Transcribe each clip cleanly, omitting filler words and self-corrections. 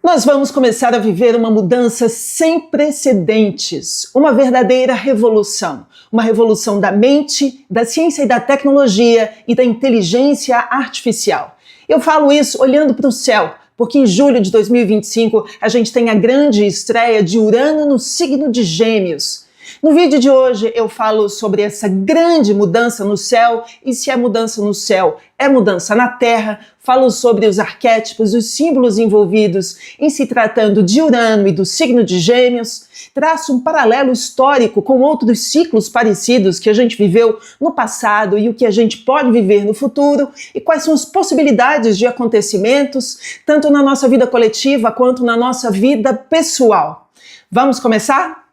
Nós vamos começar a viver uma mudança sem precedentes, uma verdadeira revolução. Uma revolução da mente, da ciência e da tecnologia e da inteligência artificial. Eu falo isso olhando para o céu, porque em julho de 2025 a gente tem a grande estreia de Urano no signo de Gêmeos. No vídeo de hoje eu falo sobre essa grande mudança no céu e se é mudança no céu, é mudança na Terra. Falo sobre os arquétipos, os símbolos envolvidos em se tratando de Urano e do signo de Gêmeos. Traço um paralelo histórico com outros ciclos parecidos que a gente viveu no passado e o que a gente pode viver no futuro e quais são as possibilidades de acontecimentos, tanto na nossa vida coletiva quanto na nossa vida pessoal. Vamos começar?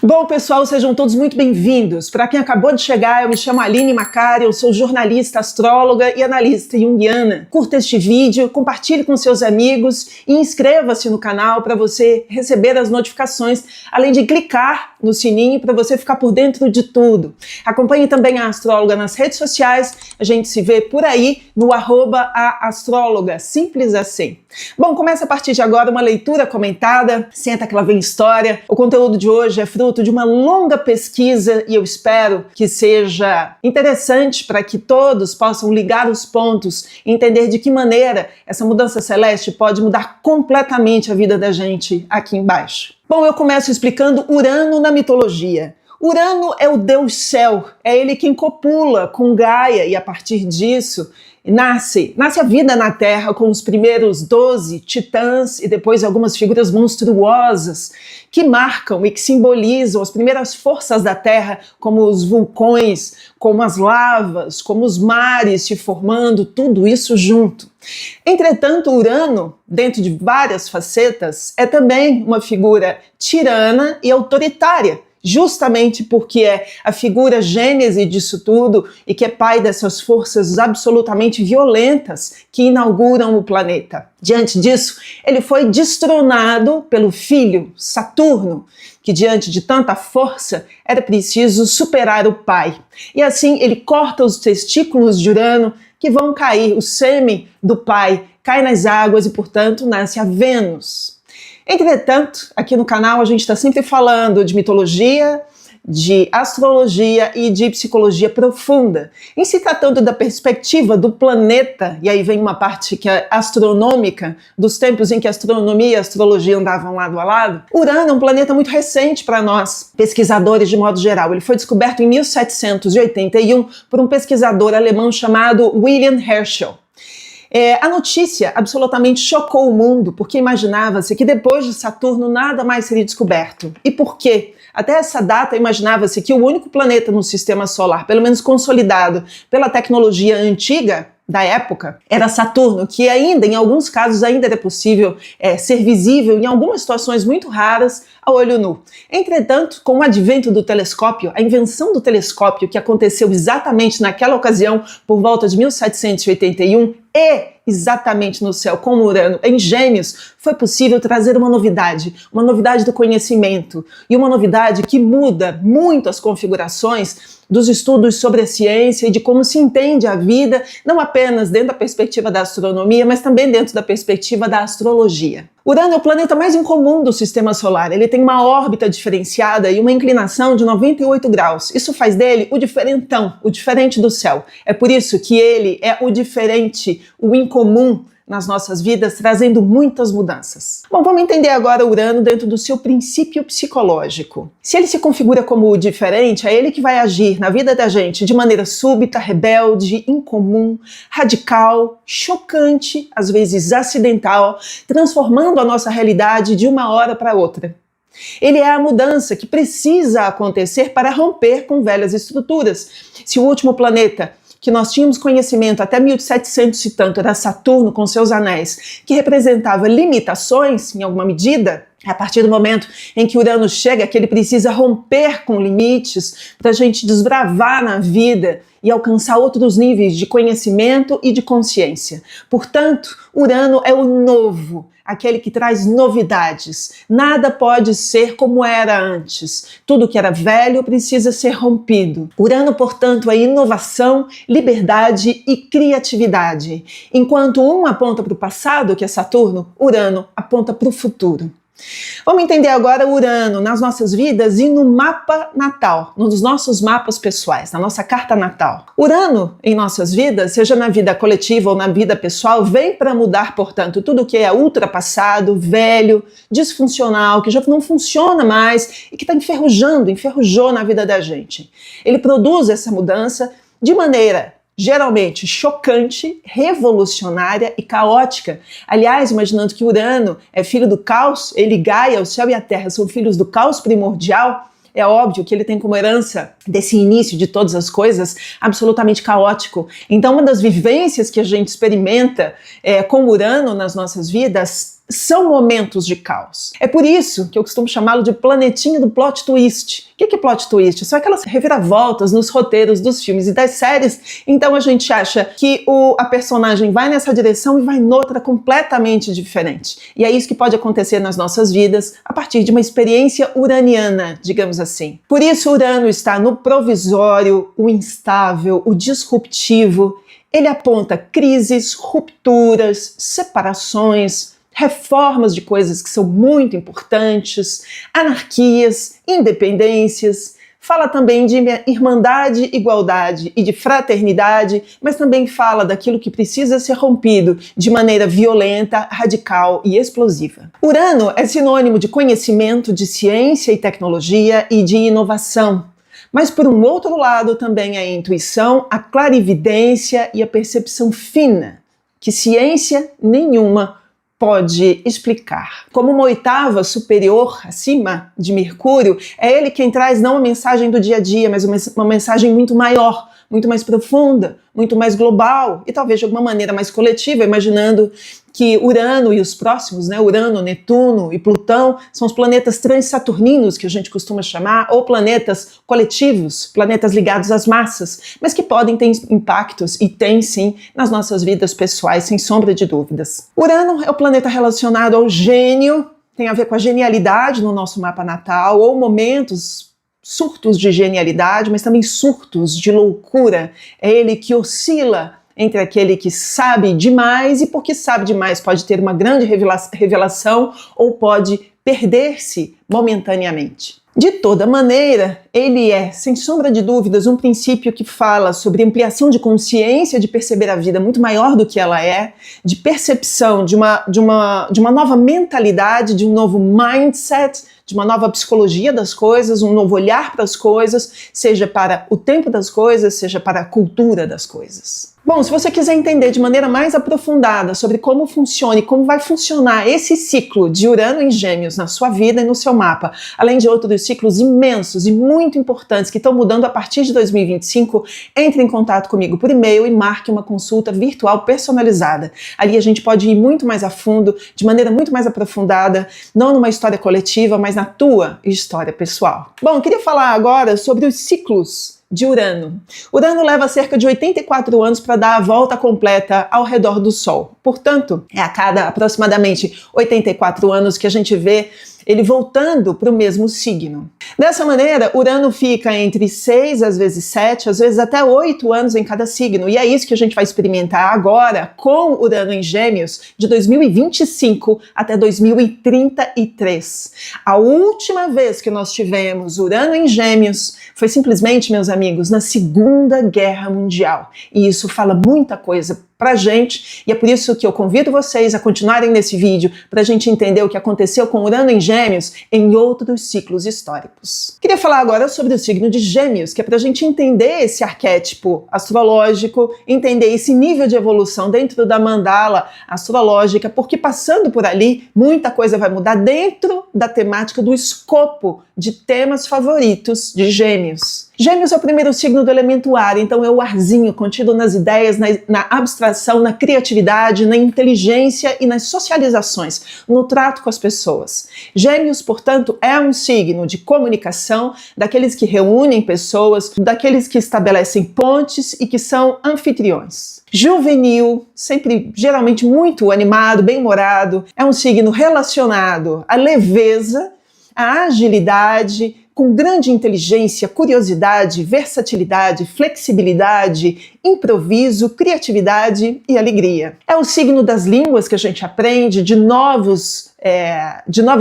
Bom, pessoal, sejam todos muito bem-vindos. Para quem acabou de chegar, eu me chamo Aline Macari, eu sou jornalista, astróloga e analista junguiana. Curta este vídeo, compartilhe com seus amigos e inscreva-se no canal para você receber as notificações, além de clicar no sininho para você ficar por dentro de tudo. Acompanhe também a astróloga nas redes sociais, a gente se vê por aí no @aastróloga, simples assim. Bom, começa a partir de agora uma leitura comentada, senta que lá vem história. O conteúdo de hoje é fruto de uma longa pesquisa e eu espero que seja interessante para que todos possam ligar os pontos e entender de que maneira essa mudança celeste pode mudar completamente a vida da gente aqui embaixo. Bom, eu começo explicando Urano na mitologia. Urano é o deus céu, é ele quem copula com Gaia e a partir disso nasce a vida na Terra com os primeiros 12 titãs e depois algumas figuras monstruosas que marcam e que simbolizam as primeiras forças da Terra, como os vulcões, como as lavas, como os mares se formando, tudo isso junto. Entretanto, Urano, dentro de várias facetas, é também uma figura tirana e autoritária, justamente porque é a figura gênese disso tudo e que é pai dessas forças absolutamente violentas que inauguram o planeta. Diante disso, ele foi destronado pelo filho, Saturno, que diante de tanta força era preciso superar o pai. E assim ele corta os testículos de Urano que vão cair, o sêmen do pai cai nas águas e, portanto, nasce a Vênus. Entretanto, aqui no canal a gente está sempre falando de mitologia, de astrologia e de psicologia profunda. Em se tratando da perspectiva do planeta, e aí vem uma parte que é astronômica, dos tempos em que a astronomia e a astrologia andavam lado a lado, Urano é um planeta muito recente para nós, pesquisadores de modo geral. Ele foi descoberto em 1781 por um pesquisador alemão chamado William Herschel. A notícia absolutamente chocou o mundo, porque imaginava-se que depois de Saturno nada mais seria descoberto. E por quê? Até essa data imaginava-se que o único planeta no sistema solar, pelo menos consolidado pela tecnologia antiga da época, era Saturno, que ainda, em alguns casos, ainda era possível ser visível em algumas situações muito raras a olho nu. Entretanto, com o advento do telescópio, a invenção do telescópio, que aconteceu exatamente naquela ocasião, por volta de 1781, e exatamente no céu com Urano em Gêmeos, foi possível trazer uma novidade do conhecimento e uma novidade que muda muito as configurações dos estudos sobre a ciência e de como se entende a vida, não apenas dentro da perspectiva da astronomia, mas também dentro da perspectiva da astrologia. Urano é o planeta mais incomum do sistema solar. Ele tem uma órbita diferenciada e uma inclinação de 98 graus. Isso faz dele o diferentão, o diferente do céu. É por isso que ele é o diferente, o incomum nas nossas vidas, trazendo muitas mudanças. Bom, vamos entender agora Urano dentro do seu princípio psicológico. Se ele se configura como o diferente, é ele que vai agir na vida da gente de maneira súbita, rebelde, incomum, radical, chocante, às vezes acidental, transformando a nossa realidade de uma hora para outra. Ele é a mudança que precisa acontecer para romper com velhas estruturas. Se o último planeta que nós tínhamos conhecimento até 1700 e tanto era Saturno com seus anéis, que representava limitações em alguma medida, É a partir do momento em que Urano chega que ele precisa romper com limites para a gente desbravar na vida e alcançar outros níveis de conhecimento e de consciência. Portanto, Urano é o novo, aquele que traz novidades. Nada pode ser como era antes. Tudo que era velho precisa ser rompido. Urano, portanto, é inovação, liberdade e criatividade. Enquanto um aponta para o passado, que é Saturno, Urano aponta para o futuro. Vamos entender agora Urano nas nossas vidas e no mapa natal, nos nossos mapas pessoais, na nossa carta natal. Urano em nossas vidas, seja na vida coletiva ou na vida pessoal, vem para mudar, portanto, tudo que é ultrapassado, velho, disfuncional, que já não funciona mais e que está enferrujou na vida da gente. Ele produz essa mudança de maneira geralmente chocante, revolucionária e caótica. Aliás, imaginando que Urano é filho do caos, ele e Gaia, o céu e a terra, são filhos do caos primordial, é óbvio que ele tem como herança desse início de todas as coisas absolutamente caótico. Então, uma das vivências que a gente experimenta com Urano nas nossas vidas são momentos de caos. É por isso que eu costumo chamá-lo de planetinha do plot twist. O que é plot twist? São aquelas reviravoltas nos roteiros dos filmes e das séries. Então a gente acha que a personagem vai nessa direção e vai noutra completamente diferente. E é isso que pode acontecer nas nossas vidas a partir de uma experiência uraniana, digamos assim. Por isso Urano está no provisório, o instável, o disruptivo. Ele aponta crises, rupturas, separações, reformas de coisas que são muito importantes, anarquias, independências. Fala também de irmandade, igualdade e de fraternidade, mas também fala daquilo que precisa ser rompido de maneira violenta, radical e explosiva. Urano é sinônimo de conhecimento, de ciência e tecnologia e de inovação. Mas, por um outro lado, também a intuição, a clarividência e a percepção fina, que ciência nenhuma pode explicar. Como uma oitava superior acima de Mercúrio, é ele quem traz não a mensagem do dia a dia, mas uma mensagem muito maior, muito mais profunda, muito mais global e talvez de alguma maneira mais coletiva, imaginando que Urano e os próximos, Urano, Netuno e Plutão, são os planetas transsaturninos que a gente costuma chamar, ou planetas coletivos, planetas ligados às massas, mas que podem ter impactos, e tem sim, nas nossas vidas pessoais, sem sombra de dúvidas. Urano é o planeta relacionado ao gênio, tem a ver com a genialidade no nosso mapa natal, ou momentos, surtos de genialidade, mas também surtos de loucura. É ele que oscila entre aquele que sabe demais e porque sabe demais pode ter uma grande revelação ou pode perder-se momentaneamente. De toda maneira, ele é, sem sombra de dúvidas, um princípio que fala sobre ampliação de consciência, de perceber a vida muito maior do que ela é, de percepção de uma nova mentalidade, de um novo mindset, de uma nova psicologia das coisas, um novo olhar para as coisas, seja para o tempo das coisas, seja para a cultura das coisas. Bom, se você quiser entender de maneira mais aprofundada sobre como funciona e como vai funcionar esse ciclo de Urano em Gêmeos na sua vida e no seu mapa, além de outros ciclos imensos e muito importantes que estão mudando a partir de 2025, entre em contato comigo por e-mail e marque uma consulta virtual personalizada. Ali a gente pode ir muito mais a fundo, de maneira muito mais aprofundada, não numa história coletiva, mas na tua história pessoal. Bom, eu queria falar agora sobre os ciclos de Urano. Urano leva cerca de 84 anos para dar a volta completa ao redor do Sol. Portanto, é a cada aproximadamente 84 anos que a gente vê ele voltando para o mesmo signo. Dessa maneira, Urano fica entre 6, às vezes 7, às vezes até 8 anos em cada signo. E é isso que a gente vai experimentar agora com Urano em Gêmeos de 2025 até 2033. A última vez que nós tivemos Urano em Gêmeos foi simplesmente, meus amigos, na Segunda Guerra Mundial. E isso fala muita coisa pra gente, e é por isso que eu convido vocês a continuarem nesse vídeo pra gente entender o que aconteceu com Urano em Gêmeos em outros ciclos históricos. Queria falar agora sobre o signo de Gêmeos, que é pra gente entender esse arquétipo astrológico, entender esse nível de evolução dentro da mandala astrológica, porque passando por ali, muita coisa vai mudar dentro da temática do escopo de temas favoritos de Gêmeos. Gêmeos é o primeiro signo do elemento ar, então é o arzinho contido nas ideias, na abstração, na criatividade, na inteligência e nas socializações, no trato com as pessoas. Gêmeos, portanto, é um signo de comunicação, daqueles que reúnem pessoas, daqueles que estabelecem pontes e que são anfitriões. Juvenil, sempre geralmente muito animado, bem-humorado, é um signo relacionado à leveza, à agilidade, com grande inteligência, curiosidade, versatilidade, flexibilidade, improviso, criatividade e alegria. É o signo das línguas que a gente aprende, de novas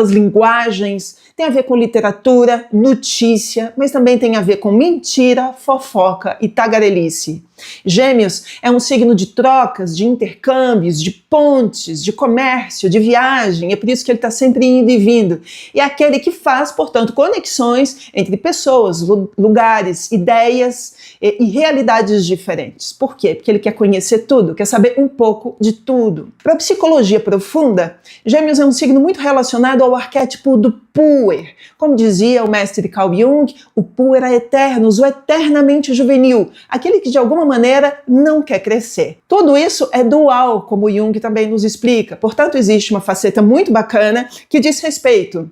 linguagens, tem a ver com literatura, notícia, mas também tem a ver com mentira, fofoca e tagarelice. Gêmeos é um signo de trocas, de intercâmbios, de pontes, de comércio, de viagem, é por isso que ele está sempre indo e vindo. E é aquele que faz, portanto, conexões entre pessoas, lugares, ideias e realidades diferentes. Por quê? Porque ele quer conhecer tudo, quer saber um pouco de tudo. Para a psicologia profunda, Gêmeos é um signo muito relacionado ao arquétipo do puer. Como dizia o mestre Carl Jung, o puer é eternos, o eternamente juvenil, aquele que de alguma maneira não quer crescer. Tudo isso é dual, como Jung também nos explica. Portanto, existe uma faceta muito bacana que diz respeito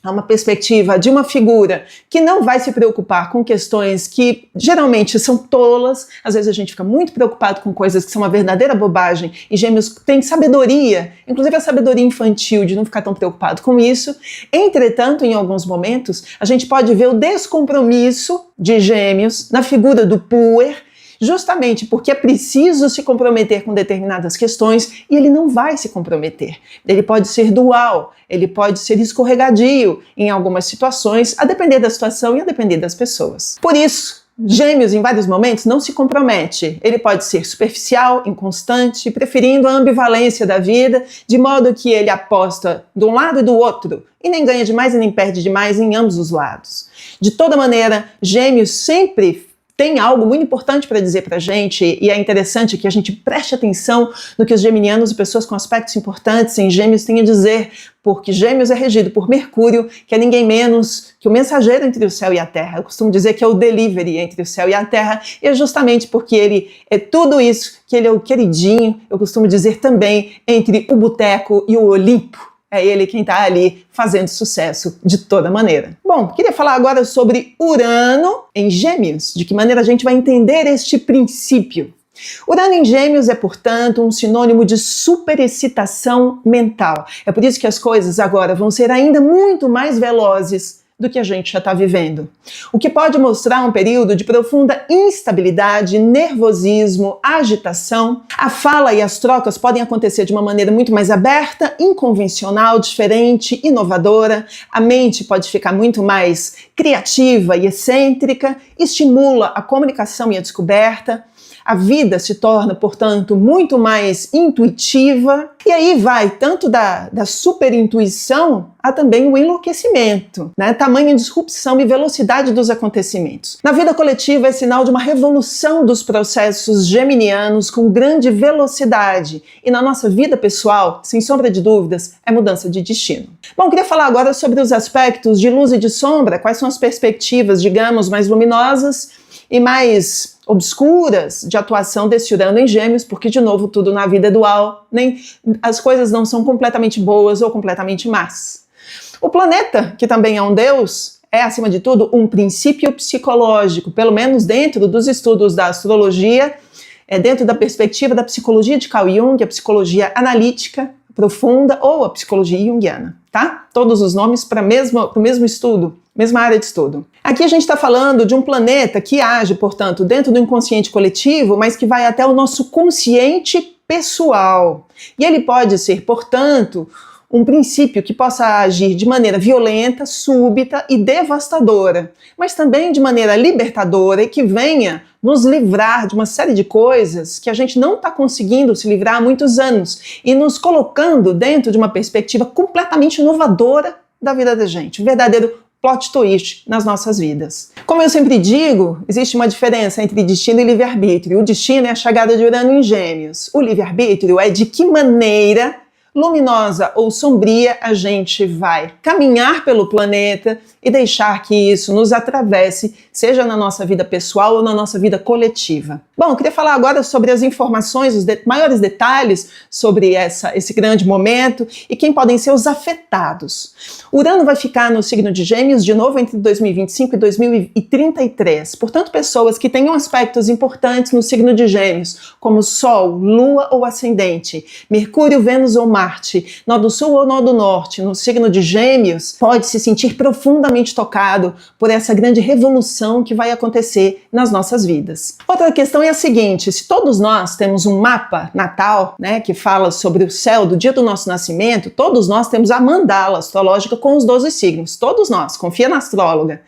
a uma perspectiva de uma figura que não vai se preocupar com questões que geralmente são tolas. Às vezes a gente fica muito preocupado com coisas que são uma verdadeira bobagem, e Gêmeos tem sabedoria, inclusive a sabedoria infantil, de não ficar tão preocupado com isso. Entretanto, em alguns momentos, a gente pode ver o descompromisso de Gêmeos na figura do puer, justamente porque é preciso se comprometer com determinadas questões e ele não vai se comprometer. Ele pode ser dual, ele pode ser escorregadio em algumas situações, a depender da situação e a depender das pessoas. Por isso, Gêmeos, em vários momentos, não se compromete. Ele pode ser superficial, inconstante, preferindo a ambivalência da vida, de modo que ele aposta de um lado e do outro, e nem ganha demais e nem perde demais em ambos os lados. De toda maneira, Gêmeos sempre tem algo muito importante para dizer para a gente, e é interessante que a gente preste atenção no que os geminianos e pessoas com aspectos importantes em Gêmeos têm a dizer, porque Gêmeos é regido por Mercúrio, que é ninguém menos que o mensageiro entre o céu e a terra. Eu costumo dizer que é o delivery entre o céu e a terra, e é justamente porque ele é tudo isso, que ele é o queridinho, eu costumo dizer também, entre o boteco e o Olimpo. É ele quem está ali fazendo sucesso de toda maneira. Bom, queria falar agora sobre Urano em Gêmeos, de que maneira a gente vai entender este princípio. Urano em Gêmeos é, portanto, um sinônimo de superexcitação mental. É por isso que as coisas agora vão ser ainda muito mais velozes do que a gente já está vivendo. O que pode mostrar um período de profunda instabilidade, nervosismo, agitação. A fala e as trocas podem acontecer de uma maneira muito mais aberta, inconvencional, diferente, inovadora. A mente pode ficar muito mais criativa e excêntrica, estimula a comunicação e a descoberta. A vida se torna, portanto, muito mais intuitiva, e aí vai tanto da superintuição a também o enlouquecimento, né? Tamanha disrupção e velocidade dos acontecimentos. Na vida coletiva é sinal de uma revolução dos processos geminianos com grande velocidade, e na nossa vida pessoal, sem sombra de dúvidas, é mudança de destino. Bom, queria falar agora sobre os aspectos de luz e de sombra, quais são as perspectivas, digamos, mais luminosas e mais obscuras de atuação desse Urano em Gêmeos, porque, de novo, tudo na vida é dual, nem as coisas não são completamente boas ou completamente más. O planeta, que também é um deus, é, acima de tudo, um princípio psicológico, pelo menos dentro dos estudos da astrologia, dentro da perspectiva da psicologia de Carl Jung, a psicologia analítica profunda ou a psicologia junguiana, tá? Todos os nomes para o mesmo estudo, mesma área de estudo. Aqui a gente está falando de um planeta que age, portanto, dentro do inconsciente coletivo, mas que vai até o nosso consciente pessoal. E ele pode ser, portanto, um princípio que possa agir de maneira violenta, súbita e devastadora, mas também de maneira libertadora e que venha nos livrar de uma série de coisas que a gente não está conseguindo se livrar há muitos anos e nos colocando dentro de uma perspectiva completamente inovadora da vida da gente, um verdadeiro plot twist nas nossas vidas. Como eu sempre digo, existe uma diferença entre destino e livre-arbítrio. O destino é a chegada de Urano em Gêmeos. O livre-arbítrio é de que maneira luminosa ou sombria, a gente vai caminhar pelo planeta e deixar que isso nos atravesse, seja na nossa vida pessoal ou na nossa vida coletiva. Bom, eu queria falar agora sobre as informações, os maiores detalhes sobre esse grande momento e quem podem ser os afetados. Urano vai ficar no signo de Gêmeos de novo entre 2025 e 2033. Portanto, pessoas que tenham aspectos importantes no signo de Gêmeos, como Sol, Lua ou Ascendente, Mercúrio, Vênus ou Marte, nó do Sul ou nó do Norte, no signo de Gêmeos, pode se sentir profundamente tocado por essa grande revolução que vai acontecer nas nossas vidas. Outra questão é a seguinte: se todos nós temos um mapa natal, né, que fala sobre o céu do dia do nosso nascimento, todos nós temos a mandala astrológica com os 12 signos, todos nós, confia na astróloga.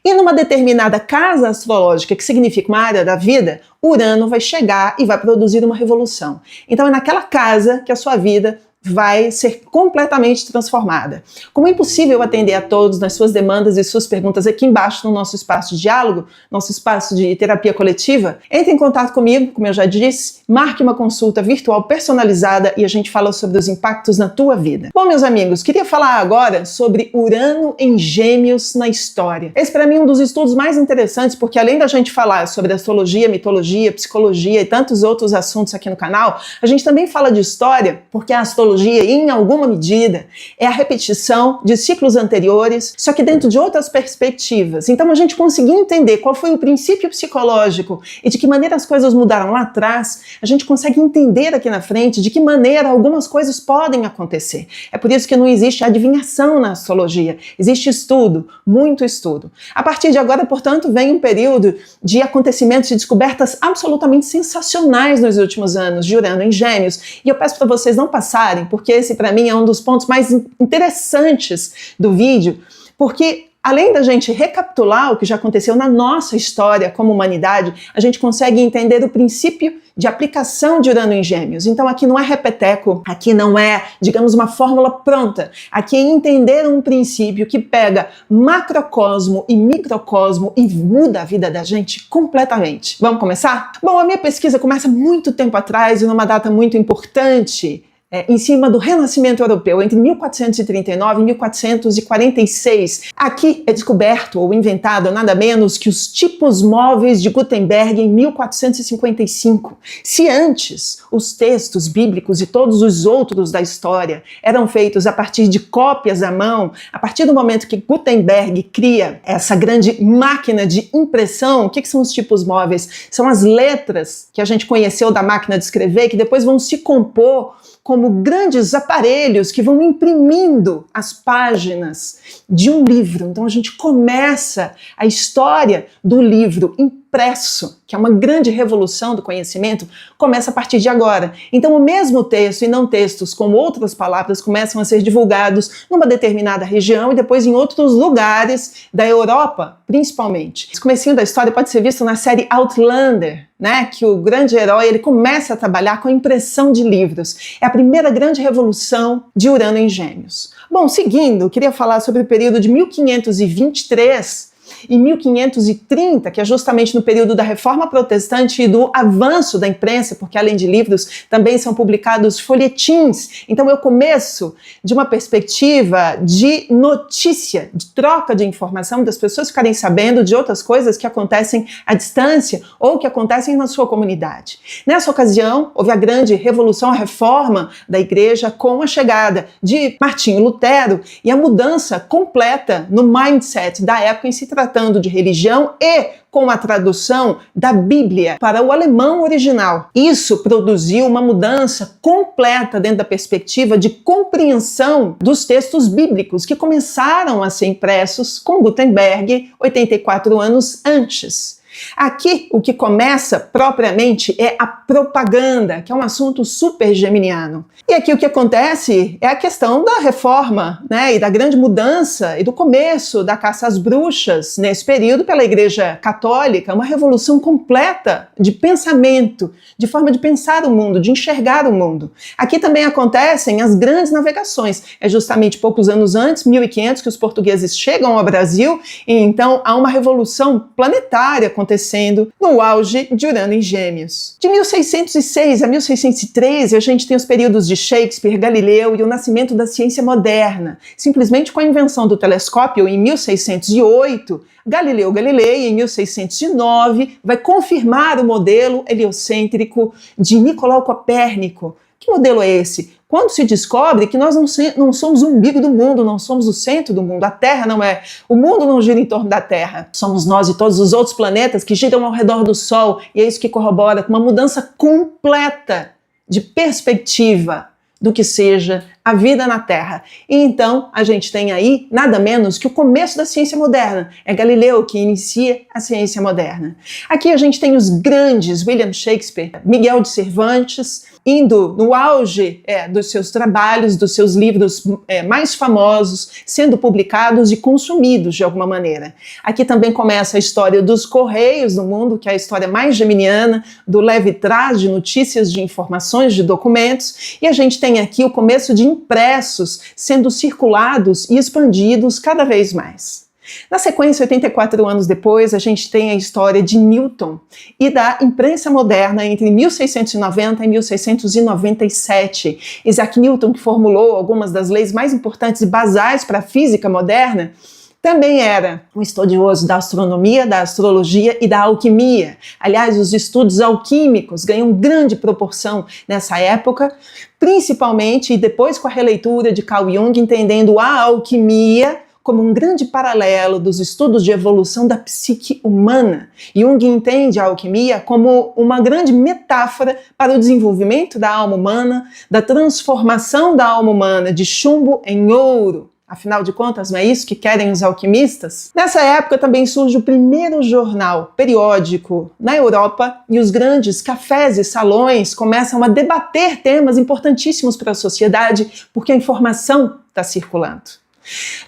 E numa determinada casa astrológica, que significa uma área da vida, Urano vai chegar e vai produzir uma revolução. Então é naquela casa que a sua vida vai ser completamente transformada. Como é impossível atender a todos nas suas demandas e suas perguntas aqui embaixo no nosso espaço de diálogo, nosso espaço de terapia coletiva, entre em contato comigo, como eu já disse, marque uma consulta virtual personalizada e a gente fala sobre os impactos na tua vida. Bom, meus amigos, queria falar agora sobre Urano em Gêmeos na história. Esse para mim é um dos estudos mais interessantes, porque além da gente falar sobre astrologia, mitologia, psicologia e tantos outros assuntos aqui no canal, a gente também fala de história, porque a astrologia, em alguma medida, é a repetição de ciclos anteriores, só que dentro de outras perspectivas. Então a gente conseguir entender qual foi o princípio psicológico e de que maneira as coisas mudaram lá atrás, a gente consegue entender aqui na frente de que maneira algumas coisas podem acontecer. É por isso que não existe adivinhação na astrologia, existe estudo, muito estudo. A partir de agora, portanto, vem um período de acontecimentos e descobertas absolutamente sensacionais nos últimos anos de Urano em Gêmeos, e eu peço para vocês não passarem, porque esse para mim é um dos pontos mais interessantes do vídeo, porque além da gente recapitular o que já aconteceu na nossa história como humanidade, a gente consegue entender o princípio de aplicação de Urano em Gêmeos. Então aqui não é repeteco, aqui não é, digamos, uma fórmula pronta. Aqui é entender um princípio que pega macrocosmo e microcosmo e muda a vida da gente completamente. Vamos começar? Bom, a minha pesquisa começa muito tempo atrás e numa data muito importante, em cima do Renascimento Europeu, entre 1439 e 1446. Aqui é descoberto ou inventado nada menos que os tipos móveis de Gutenberg em 1455. Se antes os textos bíblicos e todos os outros da história eram feitos a partir de cópias à mão, a partir do momento que Gutenberg cria essa grande máquina de impressão, o que são os tipos móveis? São as letras que a gente conheceu da máquina de escrever, que depois vão se compor como grandes aparelhos que vão imprimindo as páginas de um livro. Então a gente começa a história do livro impresso, que é uma grande revolução do conhecimento, começa a partir de agora. Então o mesmo texto e não textos com outras palavras começam a ser divulgados numa determinada região e depois em outros lugares da Europa, principalmente. Esse comecinho da história pode ser visto na série Outlander, né, que o grande herói ele começa a trabalhar com a impressão de livros. É a primeira grande revolução de Urano em Gêmeos. Bom, seguindo, queria falar sobre o período de 1523 e 1530, que é justamente no período da Reforma Protestante e do avanço da imprensa, porque além de livros também são publicados folhetins. Então eu começo de uma perspectiva de notícia, de troca de informação, das pessoas ficarem sabendo de outras coisas que acontecem à distância ou que acontecem na sua comunidade. Nessa ocasião, houve a grande revolução, a reforma da igreja com a chegada de Martinho Lutero e a mudança completa no mindset da época em se tratando de religião e com a tradução da Bíblia para o alemão original. Isso produziu uma mudança completa dentro da perspectiva de compreensão dos textos bíblicos que começaram a ser impressos com Gutenberg 84 anos antes. Aqui, o que começa propriamente é a propaganda, que é um assunto super geminiano. E aqui o que acontece é a questão da reforma, né, e da grande mudança e do começo da caça às bruxas nesse período pela Igreja Católica, uma revolução completa de pensamento, de forma de pensar o mundo, de enxergar o mundo. Aqui também acontecem as grandes navegações. É justamente poucos anos antes, 1500, que os portugueses chegam ao Brasil e então há uma revolução planetária acontecendo acontecendo no auge de Urano em Gêmeos. De 1606 a 1613, a gente tem os períodos de Shakespeare, Galileu e o nascimento da ciência moderna. Simplesmente com a invenção do telescópio em 1608, Galileu Galilei, em 1609, vai confirmar o modelo heliocêntrico de Nicolau Copérnico. Que modelo é esse? Quando se descobre que nós não somos o umbigo do mundo, não somos o centro do mundo, a Terra não é, o mundo não gira em torno da Terra, somos nós e todos os outros planetas que giram ao redor do Sol, e é isso que corrobora com uma mudança completa de perspectiva do que seja a vida na Terra. E então a gente tem aí nada menos que o começo da ciência moderna. É Galileu que inicia a ciência moderna. Aqui a gente tem os grandes, William Shakespeare, Miguel de Cervantes, indo no auge dos seus trabalhos, dos seus livros mais famosos, sendo publicados e consumidos de alguma maneira. Aqui também começa a história dos Correios do mundo, que é a história mais geminiana, do leve trás de notícias, de informações, de documentos, e a gente tem aqui o começo de impressos sendo circulados e expandidos cada vez mais. Na sequência, 84 anos depois, a gente tem a história de Newton e da imprensa moderna entre 1690 e 1697. Isaac Newton, que formulou algumas das leis mais importantes e basais para a física moderna, também era um estudioso da astronomia, da astrologia e da alquimia. Aliás, os estudos alquímicos ganham grande proporção nessa época, principalmente e depois com a releitura de Carl Jung, entendendo a alquimia como um grande paralelo dos estudos de evolução da psique humana. Jung entende a alquimia como uma grande metáfora para o desenvolvimento da alma humana, da transformação da alma humana de chumbo em ouro. Afinal de contas, não é isso que querem os alquimistas? Nessa época também surge o primeiro jornal periódico na Europa e os grandes cafés e salões começam a debater temas importantíssimos para a sociedade porque a informação está circulando.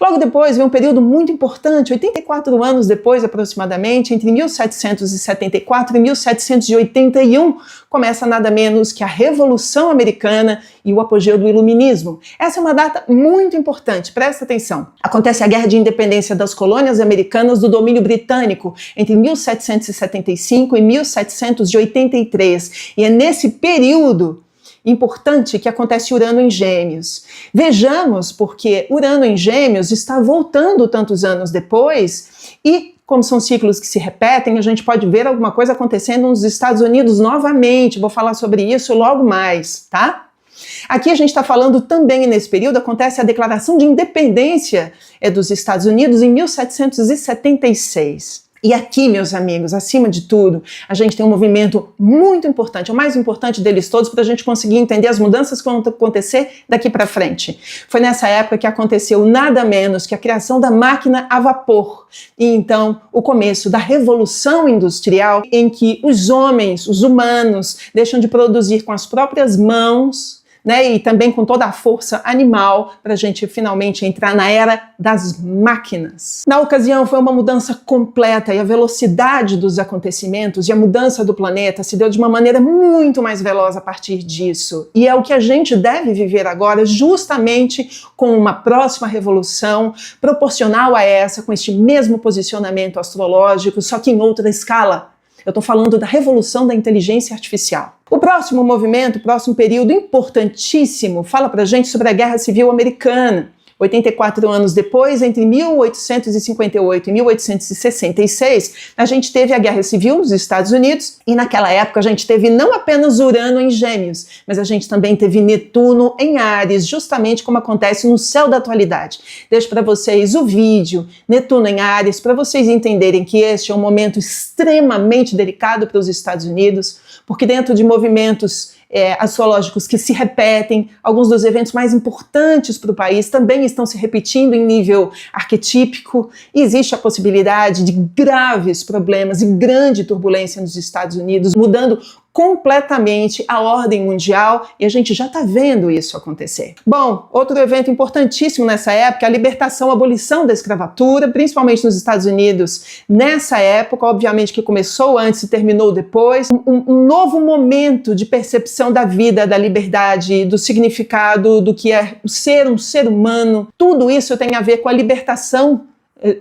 Logo depois vem um período muito importante, 84 anos depois aproximadamente, entre 1774 e 1781, começa nada menos que a Revolução Americana e o apogeu do Iluminismo. Essa é uma data muito importante, presta atenção. Acontece a Guerra de Independência das Colônias Americanas do domínio britânico entre 1775 e 1783, e é nesse período importante que acontece Urano em Gêmeos. Vejamos porque Urano em Gêmeos está voltando tantos anos depois e, como são ciclos que se repetem, a gente pode ver alguma coisa acontecendo nos Estados Unidos novamente. Vou falar sobre isso logo mais, tá? Aqui a gente está falando também, nesse período, acontece a Declaração de Independência dos Estados Unidos em 1776. E aqui, meus amigos, acima de tudo, a gente tem um movimento muito importante, o mais importante deles todos, para a gente conseguir entender as mudanças que vão acontecer daqui para frente. Foi nessa época que aconteceu nada menos que a criação da máquina a vapor. E então, o começo da Revolução Industrial, em que os homens, os humanos, deixam de produzir com as próprias mãos, e também com toda a força animal, para a gente finalmente entrar na era das máquinas. Na ocasião foi uma mudança completa e a velocidade dos acontecimentos e a mudança do planeta se deu de uma maneira muito mais veloz a partir disso. E é o que a gente deve viver agora, justamente com uma próxima revolução proporcional a essa, com este mesmo posicionamento astrológico, só que em outra escala. Eu estou falando da revolução da inteligência artificial. O próximo movimento, o próximo período importantíssimo, fala pra gente sobre a Guerra Civil Americana. 84 anos depois, entre 1858 e 1866, a gente teve a Guerra Civil nos Estados Unidos e naquela época a gente teve não apenas Urano em Gêmeos, mas a gente também teve Netuno em Áries, justamente como acontece no céu da atualidade. Deixo para vocês o vídeo Netuno em Áries, para vocês entenderem que este é um momento extremamente delicado para os Estados Unidos, porque dentro de movimentos astrológicos que se repetem, alguns dos eventos mais importantes para o país também estão se repetindo em nível arquetípico, e existe a possibilidade de graves problemas e grande turbulência nos Estados Unidos, mudando completamente a ordem mundial, e a gente já está vendo isso acontecer. Bom, outro evento importantíssimo nessa época é a libertação, a abolição da escravatura, principalmente nos Estados Unidos. Nessa época, obviamente que começou antes e terminou depois, um novo momento de percepção da vida, da liberdade, do significado do que é ser um ser humano. Tudo isso tem a ver com a libertação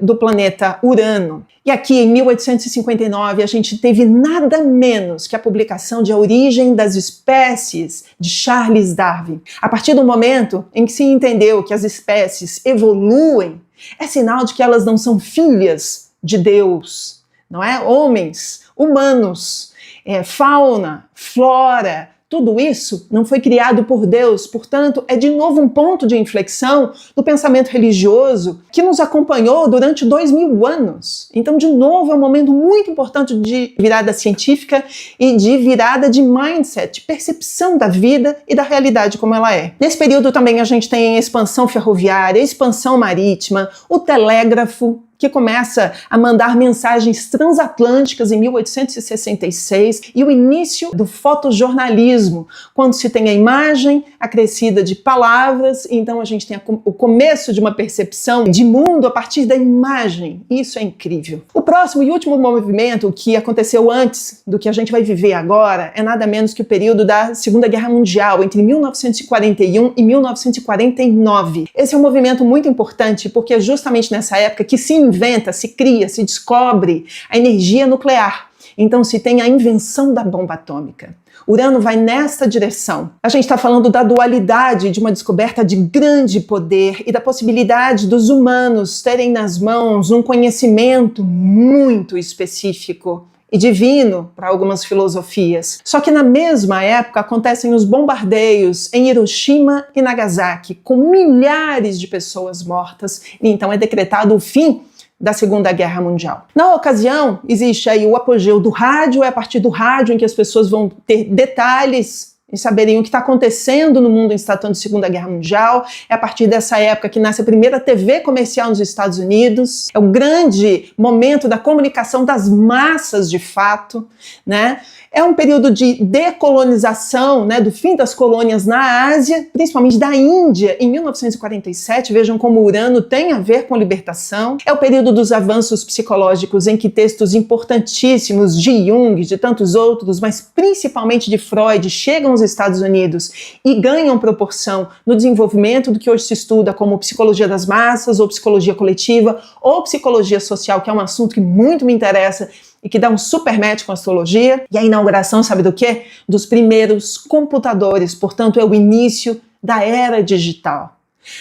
do planeta Urano. E aqui, em 1859, a gente teve nada menos que a publicação de A Origem das Espécies, de Charles Darwin. A partir do momento em que se entendeu que as espécies evoluem, é sinal de que elas não são filhas de Deus, não é? Homens, humanos, fauna, flora, tudo isso não foi criado por Deus, portanto, é de novo um ponto de inflexão do pensamento religioso que nos acompanhou durante 2000 anos. Então, de novo, é um momento muito importante de virada científica e de virada de mindset, de percepção da vida e da realidade como ela é. Nesse período também a gente tem a expansão ferroviária, a expansão marítima, o telégrafo, que começa a mandar mensagens transatlânticas em 1866, e o início do fotojornalismo, quando se tem a imagem acrescida de palavras, então a gente tem o começo de uma percepção de mundo a partir da imagem. Isso é incrível. O próximo e último movimento que aconteceu antes do que a gente vai viver agora é nada menos que o período da Segunda Guerra Mundial, entre 1941 e 1949. Esse é um movimento muito importante porque é justamente nessa época que se inventa, se cria, se descobre a energia nuclear. Então se tem a invenção da bomba atômica. Urano vai nesta direção. A gente está falando da dualidade de uma descoberta de grande poder e da possibilidade dos humanos terem nas mãos um conhecimento muito específico e divino para algumas filosofias. Só que na mesma época acontecem os bombardeios em Hiroshima e Nagasaki, com milhares de pessoas mortas, e então é decretado o fim da Segunda Guerra Mundial. Na ocasião, existe aí o apogeu do rádio, é a partir do rádio em que as pessoas vão ter detalhes e saberem o que está acontecendo no mundo em situação de Segunda Guerra Mundial. É a partir dessa época que nasce a primeira TV comercial nos Estados Unidos. É o grande momento da comunicação das massas, de fato, né? É um período de decolonização, né, do fim das colônias na Ásia, principalmente da Índia, em 1947. Vejam como Urano tem a ver com libertação. É o período dos avanços psicológicos em que textos importantíssimos de Jung, de tantos outros, mas principalmente de Freud, chegam aos Estados Unidos e ganham proporção no desenvolvimento do que hoje se estuda como psicologia das massas, ou psicologia coletiva, ou psicologia social, que é um assunto que muito me interessa e que dá um super match com a astrologia. E a inauguração, sabe do quê? Dos primeiros computadores, portanto é o início da era digital.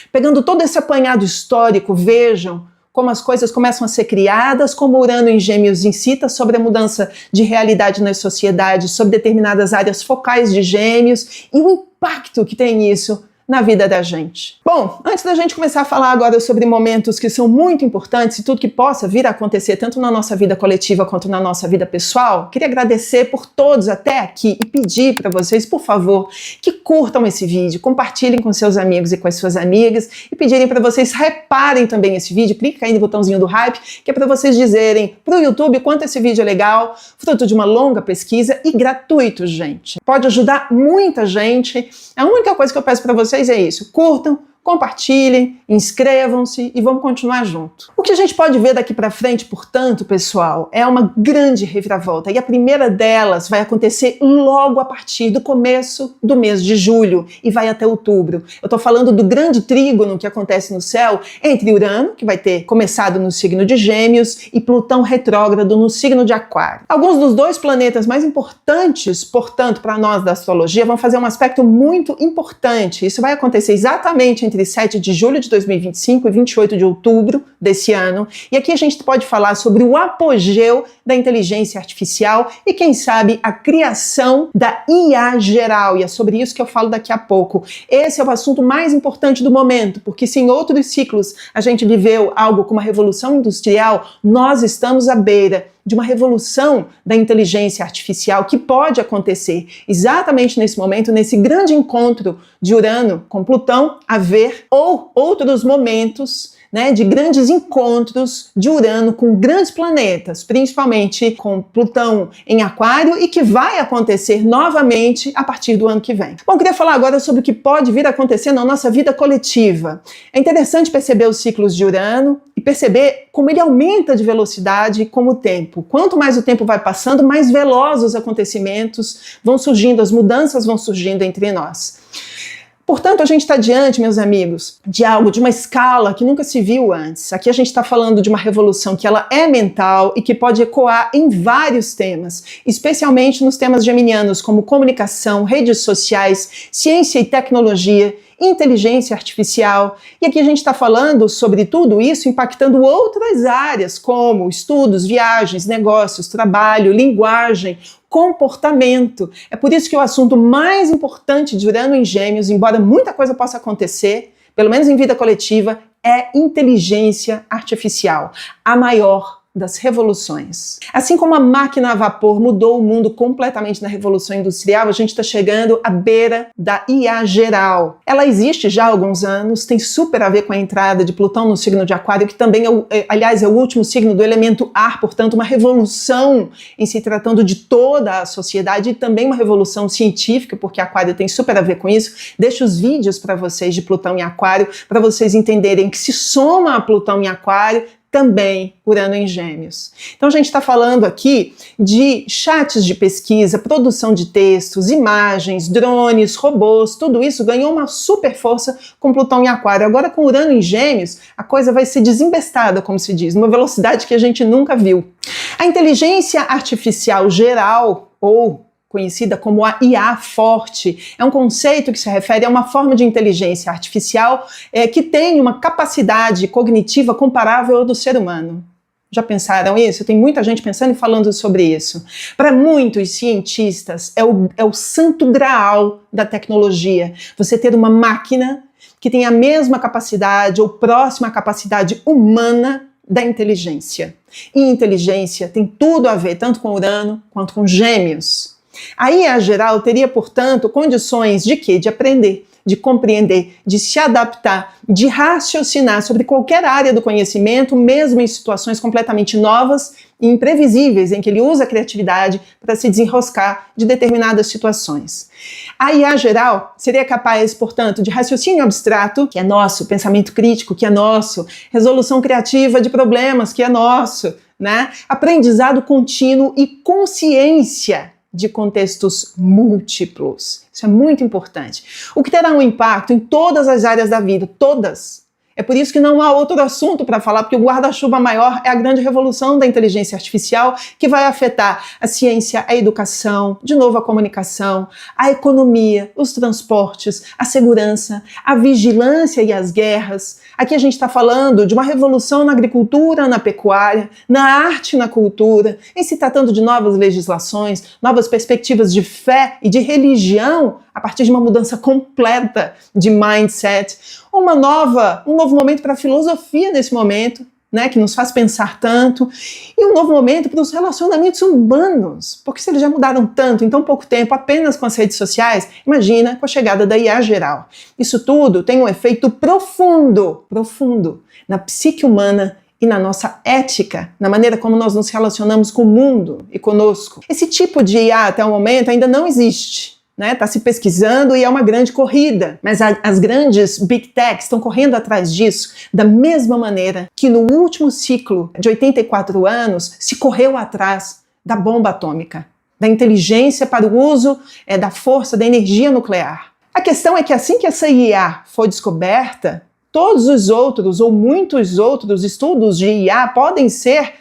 Pegando todo esse apanhado histórico, vejam como as coisas começam a ser criadas, como Urano em Gêmeos incita sobre a mudança de realidade nas sociedades, sobre determinadas áreas focais de Gêmeos e o impacto que tem isso na vida da gente. Bom, antes da gente começar a falar agora sobre momentos que são muito importantes e tudo que possa vir a acontecer tanto na nossa vida coletiva quanto na nossa vida pessoal, queria agradecer por todos até aqui e pedir para vocês, por favor, que curtam esse vídeo, compartilhem com seus amigos e com as suas amigas e pedirem para vocês reparem também esse vídeo, clica aí no botãozinho do hype, que é para vocês dizerem para o YouTube quanto esse vídeo é legal, fruto de uma longa pesquisa e gratuito, gente. Pode ajudar muita gente. A única coisa que eu peço para vocês é isso: curtam, compartilhem, inscrevam-se e vamos continuar junto. O que a gente pode ver daqui para frente, portanto, pessoal, é uma grande reviravolta, e a primeira delas vai acontecer logo a partir do começo do mês de julho e vai até outubro. Eu estou falando do grande trígono que acontece no céu entre Urano, que vai ter começado no signo de Gêmeos, e Plutão retrógrado no signo de Aquário. Alguns dos dois planetas mais importantes, portanto, para nós da astrologia, vão fazer um aspecto muito importante. Isso vai acontecer exatamente entre 7 de julho de 2025 e 28 de outubro desse ano. E aqui a gente pode falar sobre o apogeu da inteligência artificial e, quem sabe, a criação da IA geral. E é sobre isso que eu falo daqui a pouco. Esse é o assunto mais importante do momento, porque se em outros ciclos a gente viveu algo como a Revolução Industrial, nós estamos à beira de uma revolução da inteligência artificial que pode acontecer exatamente nesse momento, nesse grande encontro de Urano com Plutão, a ver, ou outros momentos, né, de grandes encontros de Urano com grandes planetas, principalmente com Plutão em Aquário, e que vai acontecer novamente a partir do ano que vem. Bom, queria falar agora sobre o que pode vir a acontecer na nossa vida coletiva. É interessante perceber os ciclos de Urano e perceber como ele aumenta de velocidade com o tempo. Quanto mais o tempo vai passando, mais velozes os acontecimentos vão surgindo, as mudanças vão surgindo entre nós. Portanto, a gente está diante, meus amigos, de algo, de uma escala que nunca se viu antes. Aqui a gente está falando de uma revolução que ela é mental e que pode ecoar em vários temas, especialmente nos temas geminianos como comunicação, redes sociais, ciência e tecnologia, inteligência artificial. E aqui a gente está falando sobre tudo isso impactando outras áreas como estudos, viagens, negócios, trabalho, linguagem, comportamento. É por isso que o assunto mais importante de Urano em Gêmeos, embora muita coisa possa acontecer, pelo menos em vida coletiva, é inteligência artificial, a maior das revoluções. Assim como a máquina a vapor mudou o mundo completamente na Revolução Industrial, a gente está chegando à beira da IA geral. Ela existe já há alguns anos, tem super a ver com a entrada de Plutão no signo de Aquário, que também é o último signo do elemento ar, portanto uma revolução em se tratando de toda a sociedade e também uma revolução científica, porque Aquário tem super a ver com isso. Deixo os vídeos para vocês de Plutão em Aquário, para vocês entenderem que se soma a Plutão em Aquário, também Urano em Gêmeos. Então a gente está falando aqui de chats de pesquisa, produção de textos, imagens, drones, robôs, tudo isso ganhou uma super força com Plutão em Aquário. Agora com Urano em Gêmeos, a coisa vai ser desembestada, como se diz, numa velocidade que a gente nunca viu. A inteligência artificial geral, ou conhecida como a IA forte, é um conceito que se refere a uma forma de inteligência artificial que tem uma capacidade cognitiva comparável ao do ser humano. Já pensaram isso? Tem muita gente pensando e falando sobre isso. Para muitos cientistas, é o santo graal da tecnologia. Você ter uma máquina que tem a mesma capacidade ou próxima à capacidade humana da inteligência. E inteligência tem tudo a ver tanto com Urano quanto com Gêmeos. A IA geral teria, portanto, condições de quê? De aprender, de compreender, de se adaptar, de raciocinar sobre qualquer área do conhecimento, mesmo em situações completamente novas e imprevisíveis, em que ele usa a criatividade para se desenroscar de determinadas situações. A IA geral seria capaz, portanto, de raciocínio abstrato, que é nosso, pensamento crítico, que é nosso, resolução criativa de problemas, que é nosso, né? Aprendizado contínuo e consciência de contextos múltiplos. Isso é muito importante. O que terá um impacto em todas as áreas da vida, todas. É por isso que não há outro assunto para falar, porque o guarda-chuva maior é a grande revolução da inteligência artificial, que vai afetar a ciência, a educação, de novo a comunicação, a economia, os transportes, a segurança, a vigilância e as guerras. Aqui a gente está falando de uma revolução na agricultura, na pecuária, na arte e na cultura, em se tratando de novas legislações, novas perspectivas de fé e de religião, a partir de uma mudança completa de mindset, um novo momento para a filosofia nesse momento, né, que nos faz pensar tanto, e um novo momento para os relacionamentos humanos, porque se eles já mudaram tanto em tão pouco tempo, apenas com as redes sociais, imagina com a chegada da IA geral. Isso tudo tem um efeito profundo na psique humana e na nossa ética, na maneira como nós nos relacionamos com o mundo e conosco. Esse tipo de IA até o momento ainda não existe. Está se pesquisando e é uma grande corrida, mas as grandes Big Techs estão correndo atrás disso da mesma maneira que no último ciclo de 84 anos se correu atrás da bomba atômica, da inteligência para o uso da força, da energia nuclear. A questão é que assim que essa IA for descoberta, todos os outros ou muitos outros estudos de IA podem ser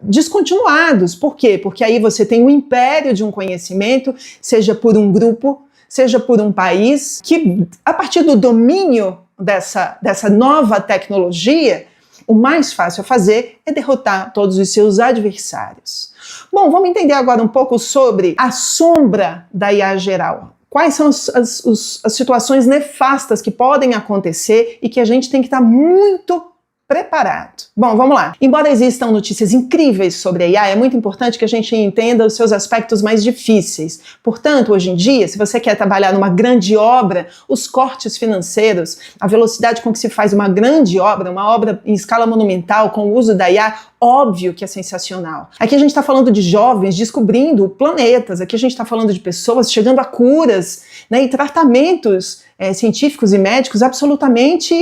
descontinuados. Por quê? Porque aí você tem um império de um conhecimento, seja por um grupo, seja por um país, que a partir do domínio dessa nova tecnologia, o mais fácil a fazer é derrotar todos os seus adversários. Bom, vamos entender agora um pouco sobre a sombra da IA geral. Quais são as situações nefastas que podem acontecer e que a gente tem que estar muito preparado. Bom, vamos lá. Embora existam notícias incríveis sobre a IA, é muito importante que a gente entenda os seus aspectos mais difíceis. Portanto, hoje em dia, se você quer trabalhar numa grande obra, os cortes financeiros, a velocidade com que se faz uma grande obra, uma obra em escala monumental, com o uso da IA, óbvio que é sensacional. Aqui a gente está falando de jovens descobrindo planetas, aqui a gente está falando de pessoas chegando a curas, né, e tratamentos científicos e médicos absolutamente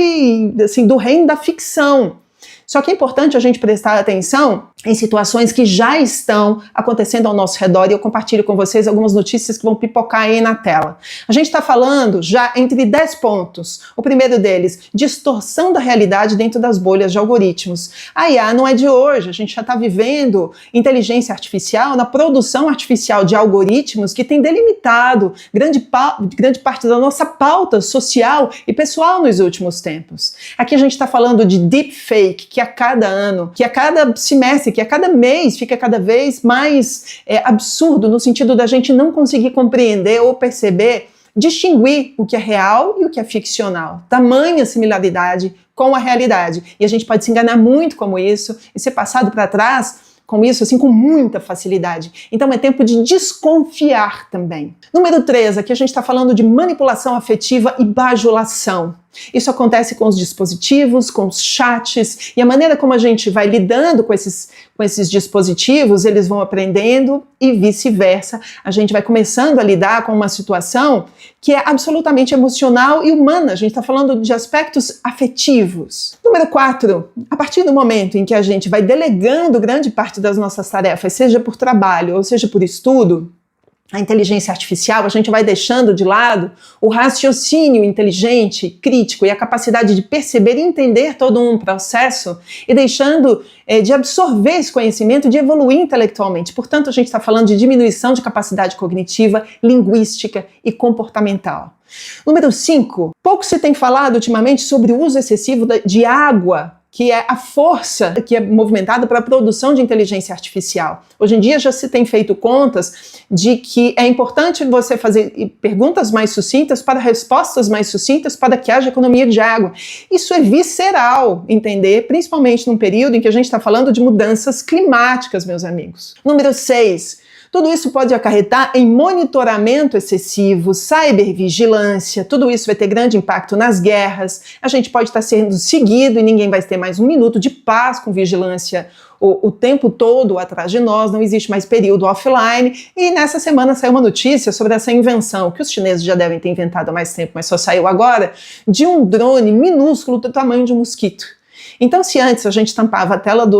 assim, do reino da ficção. Só que é importante a gente prestar atenção em situações que já estão acontecendo ao nosso redor, e eu compartilho com vocês algumas notícias que vão pipocar aí na tela. A gente está falando já entre 10 pontos. O primeiro deles, distorção da realidade dentro das bolhas de algoritmos. A IA não é de hoje, a gente já está vivendo inteligência artificial na produção artificial de algoritmos que tem delimitado grande parte da nossa pauta social e pessoal nos últimos tempos. Aqui a gente está falando de deepfake, que a cada ano, que a cada semestre, que a cada mês fica cada vez mais absurdo, no sentido da gente não conseguir compreender ou perceber, distinguir o que é real e o que é ficcional. Tamanha similaridade com a realidade. E a gente pode se enganar muito com isso e ser passado para trás com isso, assim, com muita facilidade. Então é tempo de desconfiar também. Número 3, aqui a gente está falando de manipulação afetiva e bajulação. Isso acontece com os dispositivos, com os chats, e a maneira como a gente vai lidando com esses dispositivos, eles vão aprendendo e vice-versa. A gente vai começando a lidar com uma situação que é absolutamente emocional e humana. A gente está falando de aspectos afetivos. Número 4, a partir do momento em que a gente vai delegando grande parte das nossas tarefas, seja por trabalho ou seja por estudo, a inteligência artificial, a gente vai deixando de lado o raciocínio inteligente, crítico e a capacidade de perceber e entender todo um processo e deixando de absorver esse conhecimento, de evoluir intelectualmente. Portanto, a gente está falando de diminuição de capacidade cognitiva, linguística e comportamental. Número 5, pouco se tem falado ultimamente sobre o uso excessivo de água, que é a força que é movimentada para a produção de inteligência artificial. Hoje em dia já se tem feito contas de que é importante você fazer perguntas mais sucintas para respostas mais sucintas para que haja economia de água. Isso é visceral, entender, principalmente num período em que a gente está falando de mudanças climáticas, meus amigos. Número 6. Tudo isso pode acarretar em monitoramento excessivo, cybervigilância, tudo isso vai ter grande impacto nas guerras, a gente pode estar sendo seguido e ninguém vai ter mais um minuto de paz com vigilância o tempo todo atrás de nós, não existe mais período offline, e nessa semana saiu uma notícia sobre essa invenção, que os chineses já devem ter inventado há mais tempo, mas só saiu agora, de um drone minúsculo do tamanho de um mosquito. Então, se antes a gente tampava a tela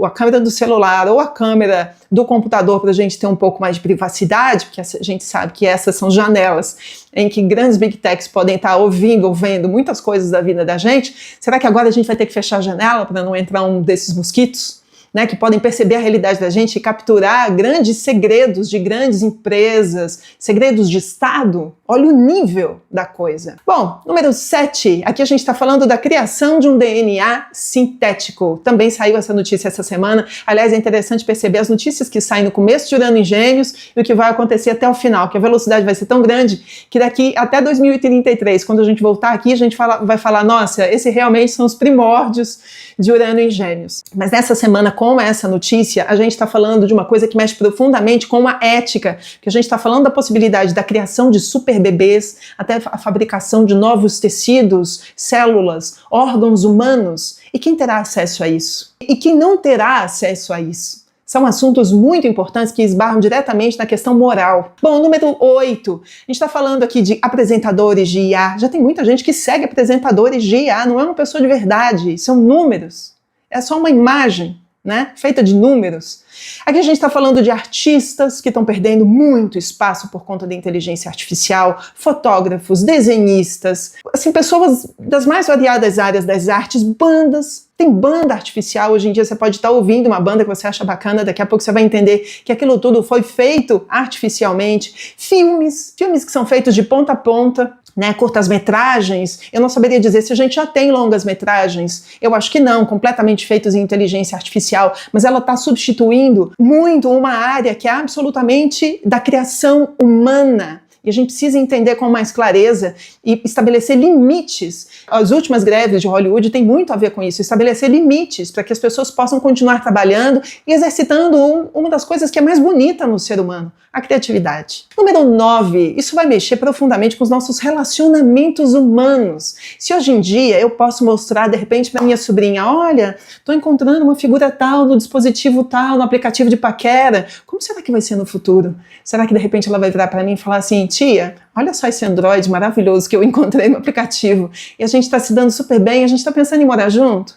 a câmera do celular ou a câmera do computador para a gente ter um pouco mais de privacidade, porque a gente sabe que essas são janelas em que grandes big techs podem estar ouvindo ou vendo muitas coisas da vida da gente, será que agora a gente vai ter que fechar a janela para não entrar um desses mosquitos? Né, que podem perceber a realidade da gente e capturar grandes segredos de grandes empresas, segredos de Estado. Olha o nível da coisa. Bom, número 7, aqui a gente está falando da criação de um DNA sintético. Também saiu essa notícia essa semana. Aliás, é interessante perceber as notícias que saem no começo de Urano em Gêmeos e o que vai acontecer até o final, que a velocidade vai ser tão grande que daqui até 2033, quando a gente voltar aqui, a gente vai falar, nossa, esses realmente são os primórdios de Urano em Gêmeos. Mas nessa semana, com essa notícia, a gente está falando de uma coisa que mexe profundamente com a ética, que a gente está falando da possibilidade da criação de super bebês, até a fabricação de novos tecidos, células, órgãos humanos. E quem terá acesso a isso? E quem não terá acesso a isso? São assuntos muito importantes que esbarram diretamente na questão moral. Bom, número 8. A gente está falando aqui de apresentadores de IA. Já tem muita gente que segue apresentadores de IA. Não é uma pessoa de verdade. São números. É só uma imagem, né? Feita de números. Aqui a gente está falando de artistas que estão perdendo muito espaço por conta da inteligência artificial, fotógrafos, desenhistas, assim, pessoas das mais variadas áreas das artes, bandas. Tem banda artificial, hoje em dia você pode estar ouvindo uma banda que você acha bacana, daqui a pouco você vai entender que aquilo tudo foi feito artificialmente. Filmes que são feitos de ponta a ponta, né, curtas-metragens, eu não saberia dizer se a gente já tem longas-metragens, eu acho que não, completamente feitos em inteligência artificial, mas ela está substituindo muito uma área que é absolutamente da criação humana. E a gente precisa entender com mais clareza e estabelecer limites. As últimas greves de Hollywood têm muito a ver com isso, estabelecer limites para que as pessoas possam continuar trabalhando e exercitando uma das coisas que é mais bonita no ser humano, a criatividade. Número 9, isso vai mexer profundamente com os nossos relacionamentos humanos. Se hoje em dia eu posso mostrar de repente para minha sobrinha, olha, estou encontrando uma figura tal no dispositivo tal, no aplicativo de paquera, como será que vai ser no futuro? Será que de repente ela vai virar para mim e falar assim, tia, olha só esse Android maravilhoso que eu encontrei no aplicativo e a gente está se dando super bem, a gente está pensando em morar junto?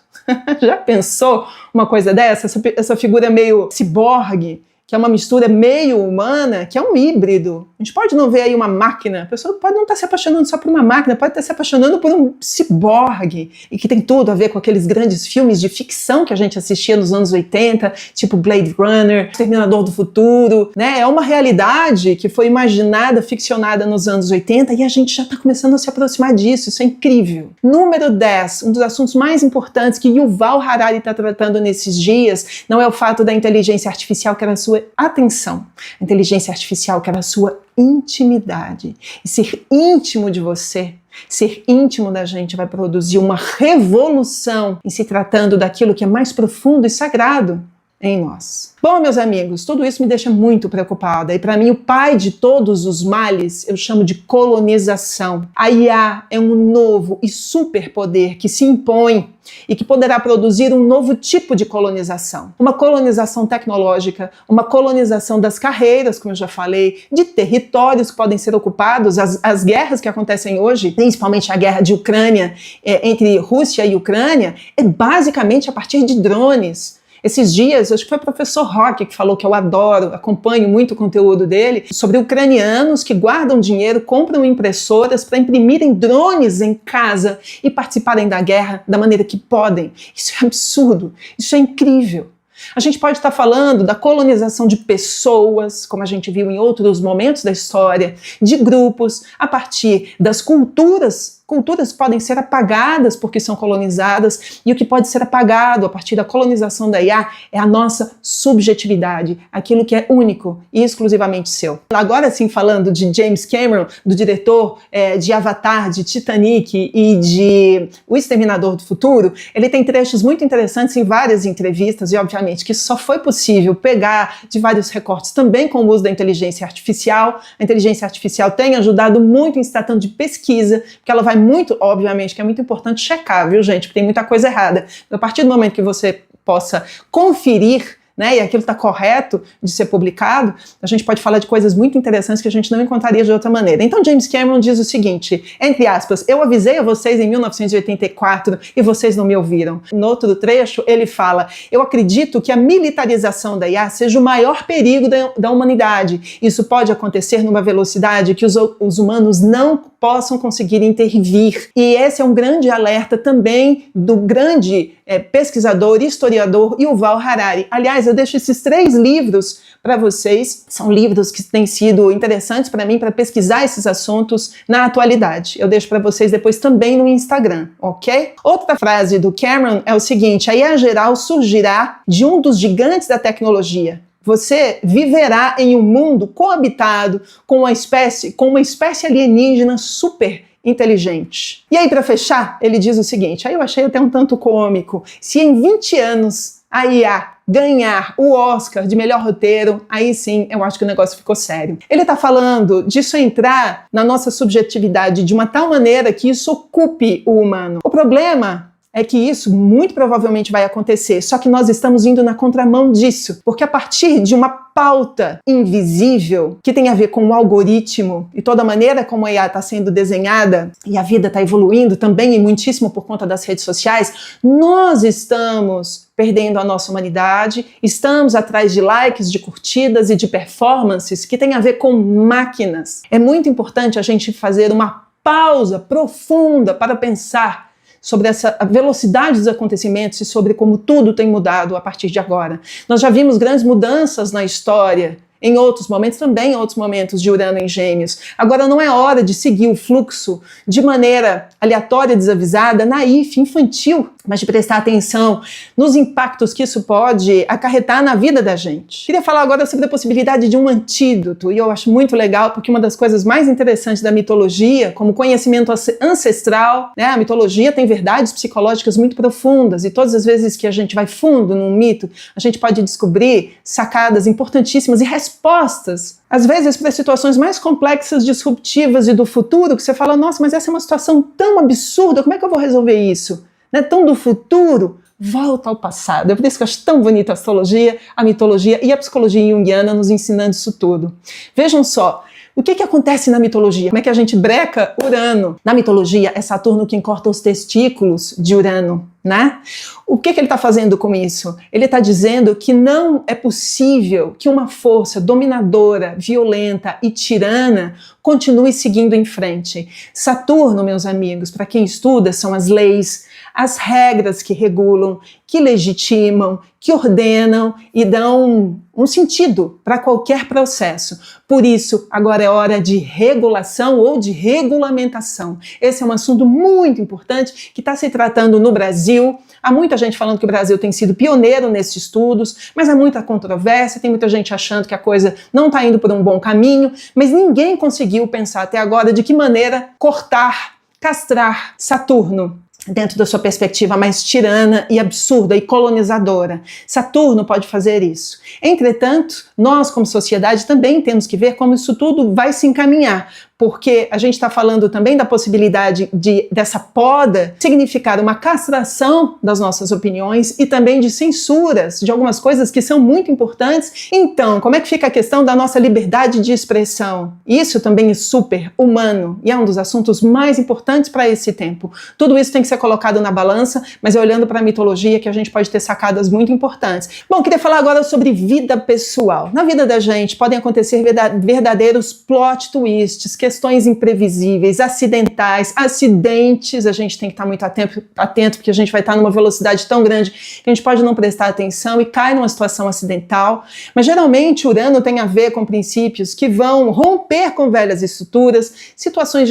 Já pensou uma coisa dessa? Essa figura meio ciborgue, que é uma mistura meio humana, que é um híbrido. A gente pode não ver aí uma máquina, a pessoa pode não estar se apaixonando só por uma máquina, pode estar se apaixonando por um ciborgue, e que tem tudo a ver com aqueles grandes filmes de ficção que a gente assistia nos anos 80, tipo Blade Runner, Exterminador do Futuro, né? É uma realidade que foi imaginada, ficcionada nos anos 80, e a gente já está começando a se aproximar disso, isso é incrível. Número 10, um dos assuntos mais importantes que Yuval Harari está tratando nesses dias, não é o fato da inteligência artificial que era a sua atenção. A inteligência artificial quer a sua intimidade. E ser íntimo de você, ser íntimo da gente vai produzir uma revolução em se tratando daquilo que é mais profundo e sagrado em nós. Bom, meus amigos, tudo isso me deixa muito preocupada, e para mim o pai de todos os males eu chamo de colonização. A IA é um novo e superpoder que se impõe e que poderá produzir um novo tipo de colonização. Uma colonização tecnológica, uma colonização das carreiras, como eu já falei, de territórios que podem ser ocupados, as guerras que acontecem hoje, principalmente a guerra de Ucrânia, entre Rússia e Ucrânia, é basicamente a partir de drones. Esses dias, acho que foi o professor Roque que falou, que eu adoro, acompanho muito o conteúdo dele, sobre ucranianos que guardam dinheiro, compram impressoras para imprimirem drones em casa e participarem da guerra da maneira que podem. Isso é absurdo, isso é incrível. A gente pode estar falando da colonização de pessoas, como a gente viu em outros momentos da história, de grupos, a partir das culturas. Culturas podem ser apagadas porque são colonizadas, e o que pode ser apagado a partir da colonização da IA é a nossa subjetividade, aquilo que é único e exclusivamente seu. Agora sim, falando de James Cameron, do diretor de Avatar, de Titanic e de O Exterminador do Futuro, ele tem trechos muito interessantes em várias entrevistas, e obviamente que isso só foi possível pegar de vários recortes também com o uso da inteligência artificial. A inteligência artificial tem ajudado muito em se tratando de pesquisa, porque ela vai muito, obviamente, que é muito importante checar, viu, gente? Porque tem muita coisa errada. A partir do momento que você possa conferir, né, e aquilo está correto de ser publicado, a gente pode falar de coisas muito interessantes que a gente não encontraria de outra maneira. Então James Cameron diz o seguinte, entre aspas, eu avisei a vocês em 1984 e vocês não me ouviram. No outro trecho ele fala, eu acredito que a militarização da IA seja o maior perigo da humanidade. Isso pode acontecer numa velocidade que os humanos não possam conseguir intervir. E esse é um grande alerta também do grande pesquisador e historiador Yuval Harari. Aliás, eu deixo esses 3 livros para vocês. São livros que têm sido interessantes para mim para pesquisar esses assuntos na atualidade. Eu deixo para vocês depois também no Instagram, ok? Outra frase do Cameron é o seguinte, a IA geral surgirá de um dos gigantes da tecnologia. Você viverá em um mundo coabitado com uma espécie alienígena super inteligente. E aí, para fechar, ele diz o seguinte, aí eu achei até um tanto cômico, se em 20 anos a IA ganhar o Oscar de melhor roteiro, aí sim eu acho que o negócio ficou sério. Ele está falando disso entrar na nossa subjetividade de uma tal maneira que isso ocupe o humano. O problema é que isso muito provavelmente vai acontecer, só que nós estamos indo na contramão disso, porque a partir de uma pauta invisível, que tem a ver com o algoritmo e toda a maneira como a IA está sendo desenhada, e a vida está evoluindo também e muitíssimo por conta das redes sociais, nós estamos perdendo a nossa humanidade, estamos atrás de likes, de curtidas e de performances que tem a ver com máquinas. É muito importante a gente fazer uma pausa profunda para pensar sobre essa velocidade dos acontecimentos e sobre como tudo tem mudado a partir de agora. Nós já vimos grandes mudanças na história, em outros momentos também, em outros momentos de Urano em Gêmeos. Agora não é hora de seguir o fluxo de maneira aleatória, desavisada, naif, infantil, mas de prestar atenção nos impactos que isso pode acarretar na vida da gente. Queria falar agora sobre a possibilidade de um antídoto, e eu acho muito legal porque uma das coisas mais interessantes da mitologia, como conhecimento ancestral, né, a mitologia tem verdades psicológicas muito profundas, e todas as vezes que a gente vai fundo num mito, a gente pode descobrir sacadas importantíssimas e respostas, às vezes para situações mais complexas, disruptivas e do futuro, que você fala, nossa, mas essa é uma situação tão absurda, como é que eu vou resolver isso? Né? Tão do futuro, volta ao passado. É por isso que eu acho tão bonita a astrologia, a mitologia e a psicologia junguiana nos ensinando isso tudo. Vejam só, O que acontece na mitologia? Como é que a gente breca Urano? Na mitologia, é Saturno quem corta os testículos de Urano, né? O que ele está fazendo com isso? Ele está dizendo que não é possível que uma força dominadora, violenta e tirana continue seguindo em frente. Saturno, meus amigos, para quem estuda, são as leis, as regras que regulam, que legitimam, que ordenam e dão um sentido para qualquer processo. Por isso, agora é hora de regulação ou de regulamentação. Esse é um assunto muito importante que está se tratando no Brasil. Há muita gente falando que o Brasil tem sido pioneiro nesses estudos, mas há muita controvérsia, tem muita gente achando que a coisa não está indo por um bom caminho, mas ninguém conseguiu pensar até agora de que maneira cortar, castrar Saturno dentro da sua perspectiva mais tirana e absurda e colonizadora. Saturno pode fazer isso. Entretanto, nós como sociedade também temos que ver como isso tudo vai se encaminhar, porque a gente está falando também da possibilidade dessa poda significar uma castração das nossas opiniões e também de censuras de algumas coisas que são muito importantes. Então, como é que fica a questão da nossa liberdade de expressão? Isso também é super humano e é um dos assuntos mais importantes para esse tempo. Tudo isso tem que ser colocado na balança, mas é olhando para a mitologia que a gente pode ter sacadas muito importantes. Bom, queria falar agora sobre vida pessoal. Na vida da gente podem acontecer verdadeiros plot twists, questões imprevisíveis, acidentais, acidentes. A gente tem que estar muito atento porque a gente vai estar numa velocidade tão grande que a gente pode não prestar atenção e cai numa situação acidental. Mas geralmente Urano tem a ver com princípios que vão romper com velhas estruturas, situações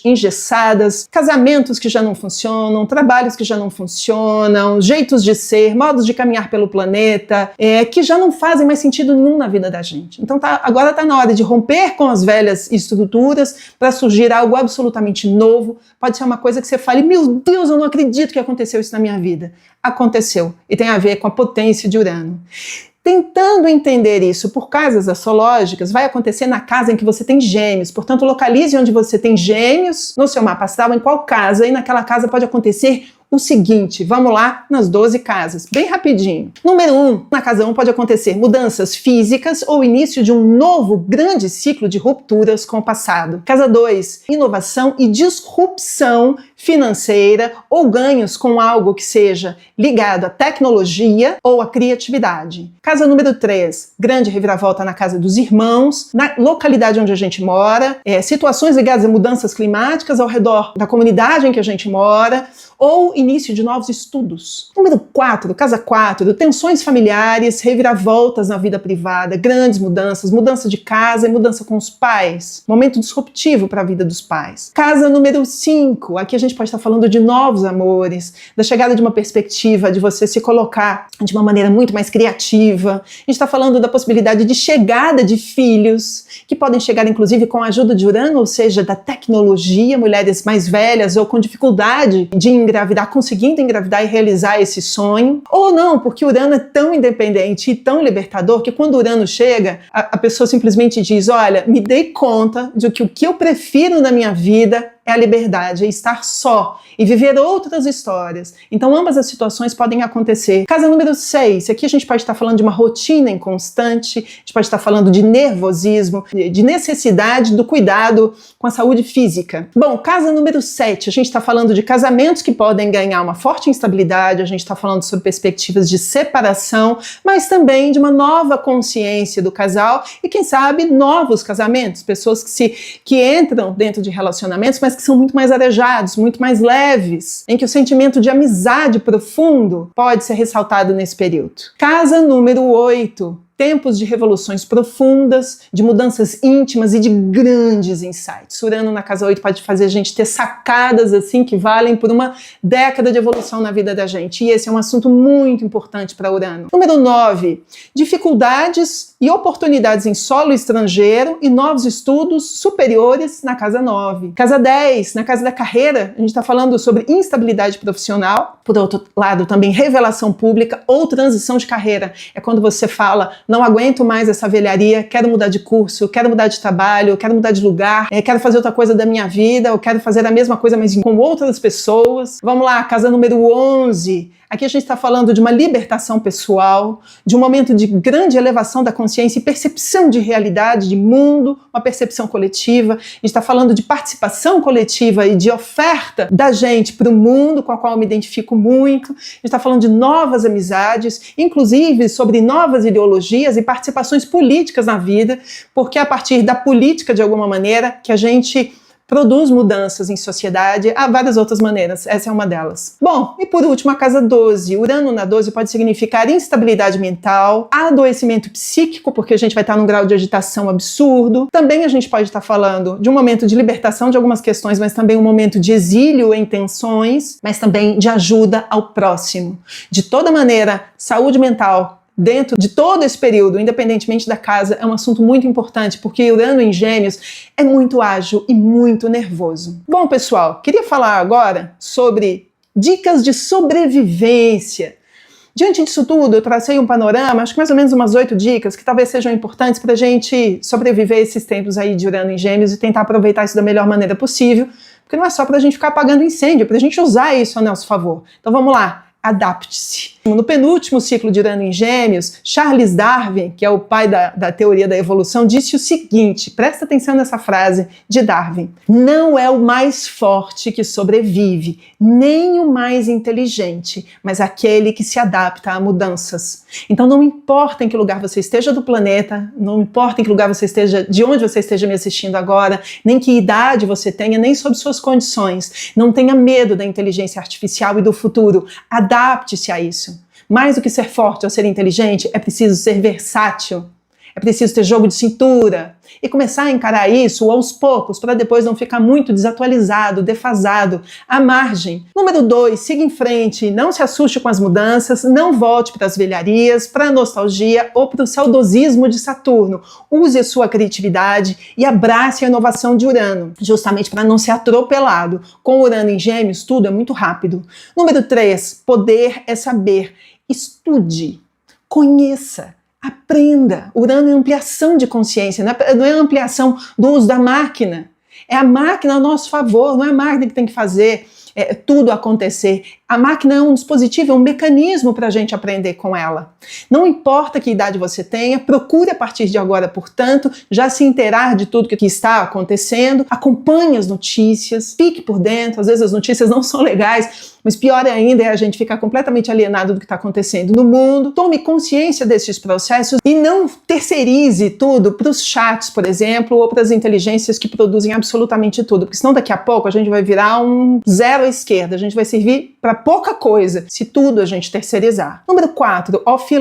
engessadas, casamentos que já não funcionam, trabalhos que já não funcionam, jeitos de ser, modos de caminhar pelo planeta, que já não fazem mais sentido nenhum na vida da gente. Então agora está na hora de romper com as velhas estruturas para surgir algo absolutamente novo. Pode ser uma coisa que você fale, meu Deus, eu não acredito que aconteceu isso na minha vida. Aconteceu, e tem a ver com a potência de Urano. Tentando entender isso por casas astrológicas, vai acontecer na casa em que você tem gêmeos. Portanto, localize onde você tem gêmeos no seu mapa astral, em qual casa, e naquela casa pode acontecer o seguinte, vamos lá nas 12 casas, bem rapidinho. Número 1, na casa 1 pode acontecer mudanças físicas ou início de um novo grande ciclo de rupturas com o passado. Casa 2, inovação e disrupção financeira ou ganhos com algo que seja ligado à tecnologia ou à criatividade. Casa número 3, grande reviravolta na casa dos irmãos, na localidade onde a gente mora, situações ligadas a mudanças climáticas ao redor da comunidade em que a gente mora, ou início de novos estudos. Número 4, casa 4, tensões familiares, reviravoltas na vida privada, grandes mudanças, mudança de casa e mudança com os pais. Momento disruptivo para a vida dos pais. Casa número 5, aqui a gente pode estar falando de novos amores, da chegada de uma perspectiva de você se colocar de uma maneira muito mais criativa. A gente está falando da possibilidade de chegada de filhos, que podem chegar inclusive com a ajuda de Urano, ou seja, da tecnologia, mulheres mais velhas ou com dificuldade de engravidar, conseguindo engravidar e realizar esse sonho, ou não, porque Urano é tão independente e tão libertador que quando Urano chega, a pessoa simplesmente diz, olha, me dei conta de que o que eu prefiro na minha vida é a liberdade, é estar só e viver outras histórias. Então ambas as situações podem acontecer. Casa número 6, aqui a gente pode estar falando de uma rotina inconstante, a gente pode estar falando de nervosismo, de necessidade do cuidado com a saúde física. Bom, casa número 7, a gente está falando de casamentos que podem ganhar uma forte instabilidade, a gente está falando sobre perspectivas de separação, mas também de uma nova consciência do casal e quem sabe novos casamentos, pessoas que entram dentro de relacionamentos, mas que são muito mais arejados, muito mais leves, em que o sentimento de amizade profundo pode ser ressaltado nesse período. Casa número 8. Tempos de revoluções profundas, de mudanças íntimas e de grandes insights. Urano na casa 8 pode fazer a gente ter sacadas assim que valem por uma década de evolução na vida da gente. E esse é um assunto muito importante para Urano. Número 9. Dificuldades e oportunidades em solo estrangeiro e novos estudos superiores na casa 9. Casa 10, na casa da carreira, a gente está falando sobre instabilidade profissional. Por outro lado, também revelação pública ou transição de carreira. É quando você fala não aguento mais essa velharia, quero mudar de curso, quero mudar de trabalho, quero mudar de lugar, quero fazer outra coisa da minha vida, eu quero fazer a mesma coisa, mas com outras pessoas. Vamos lá, casa número 11. Aqui a gente está falando de uma libertação pessoal, de um momento de grande elevação da consciência e percepção de realidade, de mundo, uma percepção coletiva. A gente está falando de participação coletiva e de oferta da gente para o mundo, com a qual eu me identifico muito. A gente está falando de novas amizades, inclusive sobre novas ideologias e participações políticas na vida, porque é a partir da política, de alguma maneira, que a gente produz mudanças em sociedade. Há várias outras maneiras, essa é uma delas. Bom, e por último, a casa 12. Urano na 12 pode significar instabilidade mental, adoecimento psíquico, porque a gente vai estar num grau de agitação absurdo. Também a gente pode estar falando de um momento de libertação de algumas questões, mas também um momento de exílio em tensões, mas também de ajuda ao próximo. De toda maneira, saúde mental dentro de todo esse período, independentemente da casa, é um assunto muito importante, porque Urano em Gêmeos é muito ágil e muito nervoso. Bom, pessoal, queria falar agora sobre dicas de sobrevivência. Diante disso tudo, eu tracei um panorama, acho que mais ou menos umas 8 dicas, que talvez sejam importantes para a gente sobreviver esses tempos aí de Urano em Gêmeos e tentar aproveitar isso da melhor maneira possível, porque não é só para a gente ficar apagando incêndio, é para a gente usar isso a nosso favor. Então vamos lá. Adapte-se. No penúltimo ciclo de Urano em Gêmeos, Charles Darwin, que é o pai da teoria da evolução, disse o seguinte, presta atenção nessa frase de Darwin: não é o mais forte que sobrevive, nem o mais inteligente, mas aquele que se adapta a mudanças. Então não importa em que lugar você esteja do planeta, não importa em que lugar você esteja, de onde você esteja me assistindo agora, nem que idade você tenha, nem sob suas condições, não tenha medo da inteligência artificial e do futuro. Adapte-se a isso. Mais do que ser forte ou ser inteligente, é preciso ser versátil. É preciso ter jogo de cintura e começar a encarar isso aos poucos para depois não ficar muito desatualizado, defasado, à margem. Número 2, siga em frente, não se assuste com as mudanças, não volte para as velharias, para a nostalgia ou para o saudosismo de Saturno. Use a sua criatividade e abrace a inovação de Urano, justamente para não ser atropelado. Com Urano em Gêmeos, tudo é muito rápido. Número 3, poder é saber. Estude, conheça, aprenda. Urano é ampliação de consciência, não é ampliação do uso da máquina. É a máquina a nosso favor, não é a máquina que tem que fazer tudo acontecer. A máquina é um dispositivo, é um mecanismo para a gente aprender com ela. Não importa que idade você tenha, procure a partir de agora, portanto, já se inteirar de tudo que está acontecendo, acompanhe as notícias, fique por dentro. Às vezes as notícias não são legais, mas pior ainda é a gente ficar completamente alienado do que está acontecendo no mundo. Tome consciência desses processos e não terceirize tudo para os chats, por exemplo, ou para as inteligências que produzem absolutamente tudo, porque senão daqui a pouco a gente vai virar um zero à esquerda, a gente vai servir para pouca coisa, se tudo a gente terceirizar. Número 4, offline.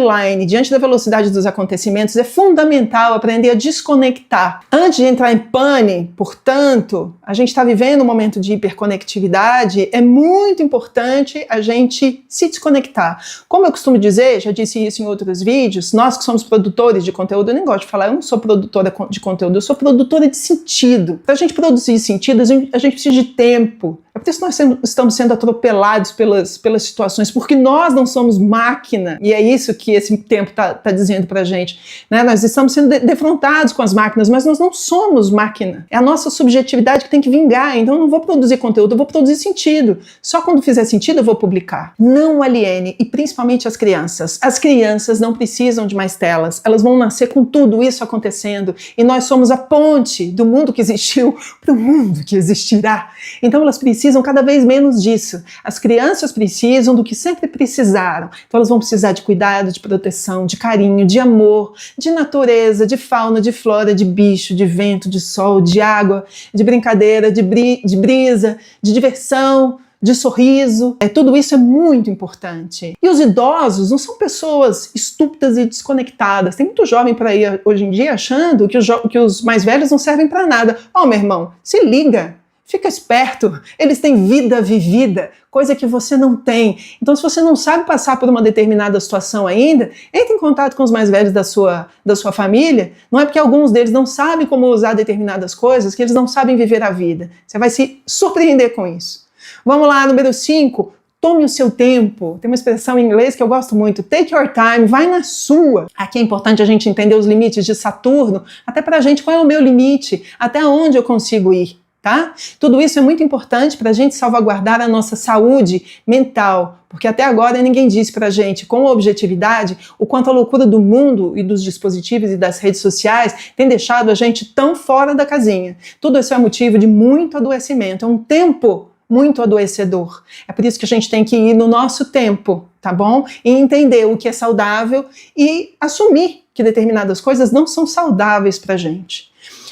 Diante da velocidade dos acontecimentos, é fundamental aprender a desconectar. Antes de entrar em pane, portanto, a gente está vivendo um momento de hiperconectividade, é muito importante a gente se desconectar. Como eu costumo dizer, já disse isso em outros vídeos, nós que somos produtores de conteúdo, eu nem gosto de falar, eu não sou produtora de conteúdo, eu sou produtora de sentido. Para a gente produzir sentido, a gente precisa de tempo. É por isso que nós estamos sendo atropelados pelas situações, porque nós não somos máquina, e é isso que esse tempo tá dizendo pra gente, né? Nós estamos sendo defrontados com as máquinas, mas nós não somos máquina. É a nossa subjetividade que tem que vingar, então eu não vou produzir conteúdo, eu vou produzir sentido. Só quando fizer sentido eu vou publicar. Não aliene, e principalmente as crianças. As crianças não precisam de mais telas, elas vão nascer com tudo isso acontecendo, e nós somos a ponte do mundo que existiu para o mundo que existirá. Então elas precisam cada vez menos disso. As crianças precisam do que sempre precisaram. Então elas vão precisar de cuidado, de proteção, de carinho, de amor, de natureza, de fauna, de flora, de bicho, de vento, de sol, de água, de brincadeira, de brisa, de diversão, de sorriso. Tudo isso é muito importante. E os idosos não são pessoas estúpidas e desconectadas. Tem muito jovem por aí hoje em dia achando que os mais velhos não servem para nada. Meu irmão, se liga. Fica esperto, eles têm vida vivida, coisa que você não tem. Então, se você não sabe passar por uma determinada situação ainda, entre em contato com os mais velhos da sua família. Não é porque alguns deles não sabem como usar determinadas coisas que eles não sabem viver a vida. Você vai se surpreender com isso. Vamos lá, número 5. tome o seu tempo. Tem uma expressão em inglês que eu gosto muito, take your time, vai na sua. Aqui é importante a gente entender os limites de Saturno, até pra gente qual é o meu limite, até onde eu consigo ir, tá? Tudo isso é muito importante pra gente salvaguardar a nossa saúde mental, porque até agora ninguém disse pra gente com objetividade o quanto a loucura do mundo e dos dispositivos e das redes sociais tem deixado a gente tão fora da casinha. Tudo isso é motivo de muito adoecimento, é um tempo muito adoecedor. É por isso que a gente tem que ir no nosso tempo, tá bom? E entender o que é saudável e assumir que determinadas coisas não são saudáveis pra gente.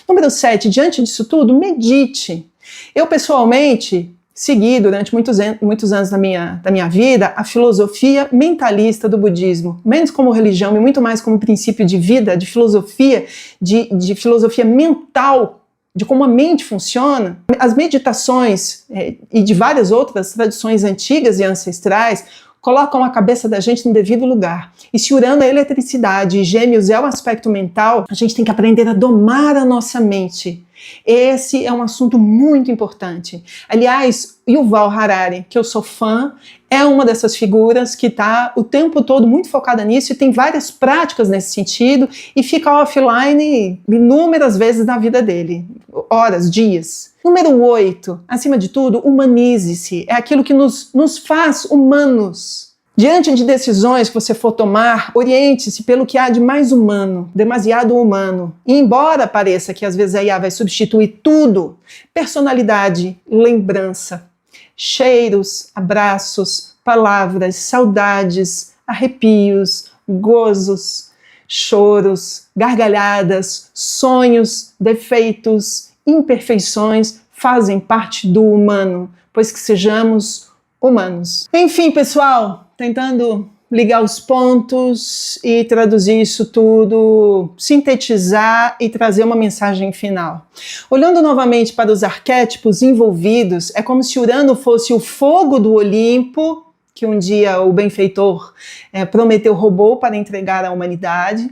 Número 7, diante disso tudo, medite. Eu, pessoalmente, segui durante muitos anos da minha vida a filosofia mentalista do budismo, menos como religião e muito mais como princípio de vida, de filosofia, de filosofia mental, de como a mente funciona. As meditações e de várias outras tradições antigas e ancestrais colocam a cabeça da gente no devido lugar. E se Urano é eletricidade e Gêmeos é o aspecto mental, a gente tem que aprender a domar a nossa mente. Esse é um assunto muito importante. Aliás, Yuval Harari, que eu sou fã, é uma dessas figuras que está o tempo todo muito focada nisso e tem várias práticas nesse sentido e fica offline inúmeras vezes na vida dele, horas, dias. Número 8, acima de tudo, humanize-se. É aquilo que nos faz humanos. Diante de decisões que você for tomar, oriente-se pelo que há de mais humano, demasiado humano. E embora pareça que às vezes a IA vai substituir tudo, personalidade, lembrança, cheiros, abraços, palavras, saudades, arrepios, gozos, choros, gargalhadas, sonhos, defeitos, imperfeições fazem parte do humano, pois que sejamos humanos. Enfim, pessoal, tentando ligar os pontos e traduzir isso tudo, sintetizar e trazer uma mensagem final. Olhando novamente para os arquétipos envolvidos, é como se Urano fosse o fogo do Olimpo, que um dia o benfeitor prometeu roubou para entregar à humanidade,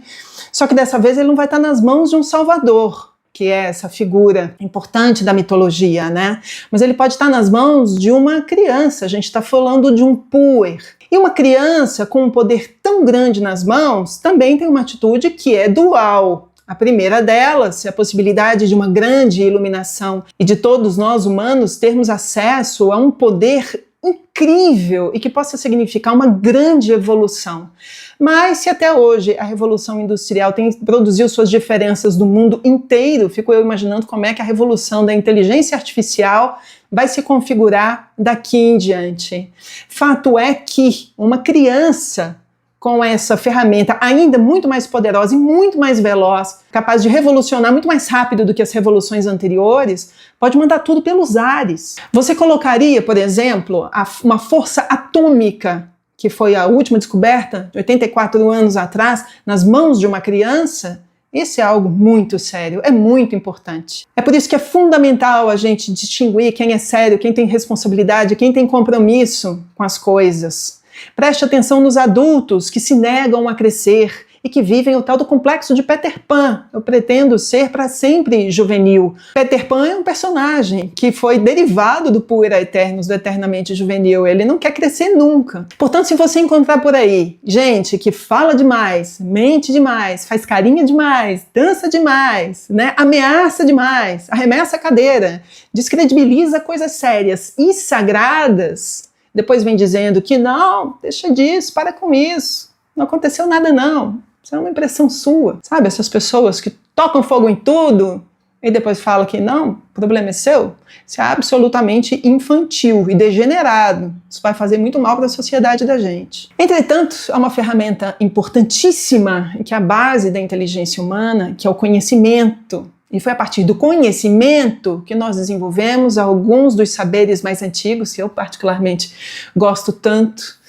só que dessa vez ele não vai estar nas mãos de um salvador, que é essa figura importante da mitologia, né? Mas ele pode estar nas mãos de uma criança, a gente está falando de um puer. E uma criança com um poder tão grande nas mãos também tem uma atitude que é dual. A primeira delas é a possibilidade de uma grande iluminação e de todos nós humanos termos acesso a um poder incrível e que possa significar uma grande evolução. Mas se até hoje a Revolução Industrial produziu suas diferenças no mundo inteiro, fico eu imaginando como é que a revolução da inteligência artificial vai se configurar daqui em diante. Fato é que uma criança com essa ferramenta ainda muito mais poderosa e muito mais veloz, capaz de revolucionar muito mais rápido do que as revoluções anteriores, pode mandar tudo pelos ares. Você colocaria, por exemplo, uma força atômica, que foi a última descoberta, de 84 anos atrás, nas mãos de uma criança? Isso é algo muito sério, é muito importante. É por isso que é fundamental a gente distinguir quem é sério, quem tem responsabilidade, quem tem compromisso com as coisas. Preste atenção nos adultos que se negam a crescer e que vivem o tal do complexo de Peter Pan. Eu pretendo ser para sempre juvenil. Peter Pan é um personagem que foi derivado do Puer Aeternus, do eternamente juvenil. Ele não quer crescer nunca. Portanto, se você encontrar por aí gente que fala demais, mente demais, faz carinha demais, dança demais, né, ameaça demais, arremessa a cadeira, descredibiliza coisas sérias e sagradas, depois vem dizendo que não, deixa disso, para com isso, não aconteceu nada não, isso é uma impressão sua, sabe? Essas pessoas que tocam fogo em tudo e depois falam que não, o problema é seu, isso é absolutamente infantil e degenerado, isso vai fazer muito mal para a sociedade da gente. Entretanto, é uma ferramenta importantíssima, que é a base da inteligência humana, que é o conhecimento. E foi a partir do conhecimento que nós desenvolvemos alguns dos saberes mais antigos, que eu particularmente gosto tanto,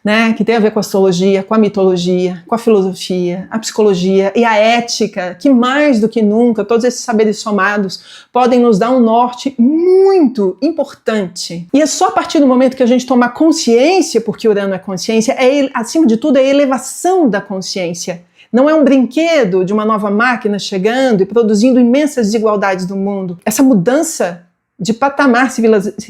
né, que tem a ver com a astrologia, com a mitologia, com a filosofia, a psicologia e a ética, que mais do que nunca, todos esses saberes somados podem nos dar um norte muito importante. E é só a partir do momento que a gente tomar consciência, porque Urano é consciência, acima de tudo é a elevação da consciência. Não é um brinquedo de uma nova máquina chegando e produzindo imensas desigualdades no mundo. Essa mudança de patamar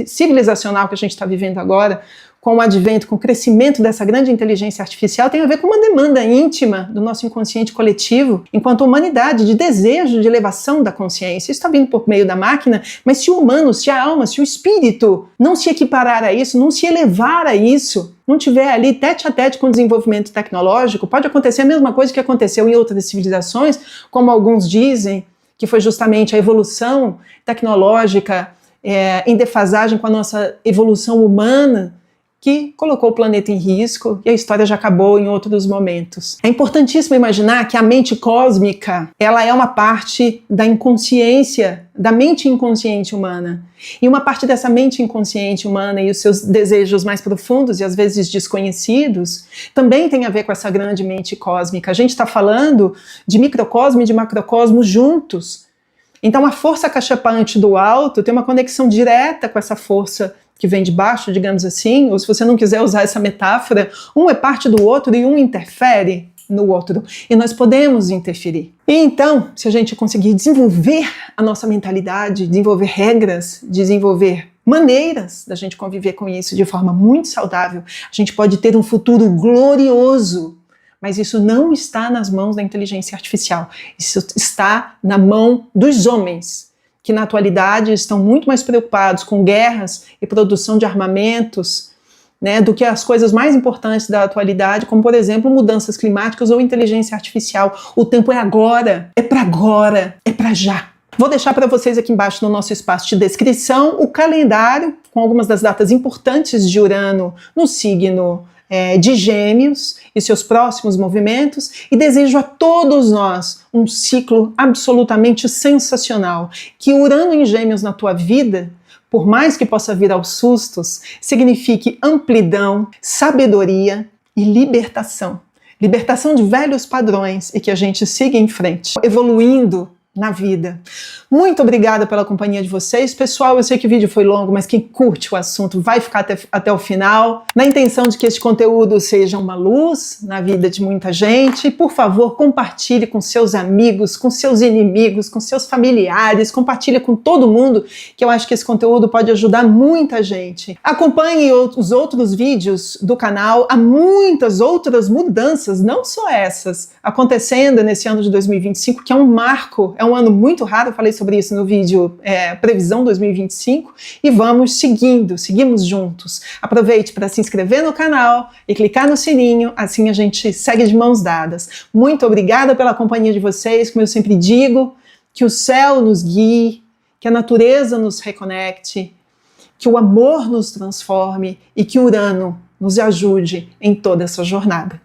civilizacional que a gente está vivendo agora, com o advento, com o crescimento dessa grande inteligência artificial, tem a ver com uma demanda íntima do nosso inconsciente coletivo, enquanto humanidade, de desejo de elevação da consciência. Isso está vindo por meio da máquina, mas se o humano, se a alma, se o espírito não se equiparar a isso, não se elevar a isso, não tiver ali tete a tete com o desenvolvimento tecnológico, pode acontecer a mesma coisa que aconteceu em outras civilizações, como alguns dizem, que foi justamente a evolução tecnológica em defasagem com a nossa evolução humana, que colocou o planeta em risco, e a história já acabou em outros momentos. É importantíssimo imaginar que a mente cósmica, ela é uma parte da inconsciência, da mente inconsciente humana. E uma parte dessa mente inconsciente humana e os seus desejos mais profundos e às vezes desconhecidos, também tem a ver com essa grande mente cósmica. A gente está falando de microcosmo e de macrocosmo juntos. Então a força cachepante do alto tem uma conexão direta com essa força que vem de baixo, digamos assim, ou se você não quiser usar essa metáfora, um é parte do outro e um interfere no outro, e nós podemos interferir. E então, se a gente conseguir desenvolver a nossa mentalidade, desenvolver regras, desenvolver maneiras da gente conviver com isso de forma muito saudável, a gente pode ter um futuro glorioso. Mas isso não está nas mãos da inteligência artificial, isso está na mão dos homens, que na atualidade estão muito mais preocupados com guerras e produção de armamentos, né, do que as coisas mais importantes da atualidade, como, por exemplo, mudanças climáticas ou inteligência artificial. O tempo é agora, é para já. Vou deixar para vocês aqui embaixo no nosso espaço de descrição o calendário com algumas das datas importantes de Urano no signo de Gêmeos e seus próximos movimentos, e desejo a todos nós um ciclo absolutamente sensacional. Que Urano em Gêmeos na tua vida, por mais que possa vir aos sustos, signifique amplidão, sabedoria e libertação. Libertação de velhos padrões e que a gente siga em frente, evoluindo na vida. Muito obrigada pela companhia de vocês. Pessoal, eu sei que o vídeo foi longo, mas quem curte o assunto vai ficar até o final, na intenção de que este conteúdo seja uma luz na vida de muita gente. E, por favor, compartilhe com seus amigos, com seus inimigos, com seus familiares, compartilhe com todo mundo, que eu acho que esse conteúdo pode ajudar muita gente. Acompanhe os outros vídeos do canal. Há muitas outras mudanças, não só essas, acontecendo nesse ano de 2025, que é um marco. É um ano muito raro, eu falei sobre isso no vídeo Previsão 2025, e seguimos juntos. Aproveite para se inscrever no canal e clicar no sininho, assim a gente segue de mãos dadas. Muito obrigada pela companhia de vocês, como eu sempre digo, que o céu nos guie, que a natureza nos reconecte, que o amor nos transforme e que Urano nos ajude em toda essa jornada.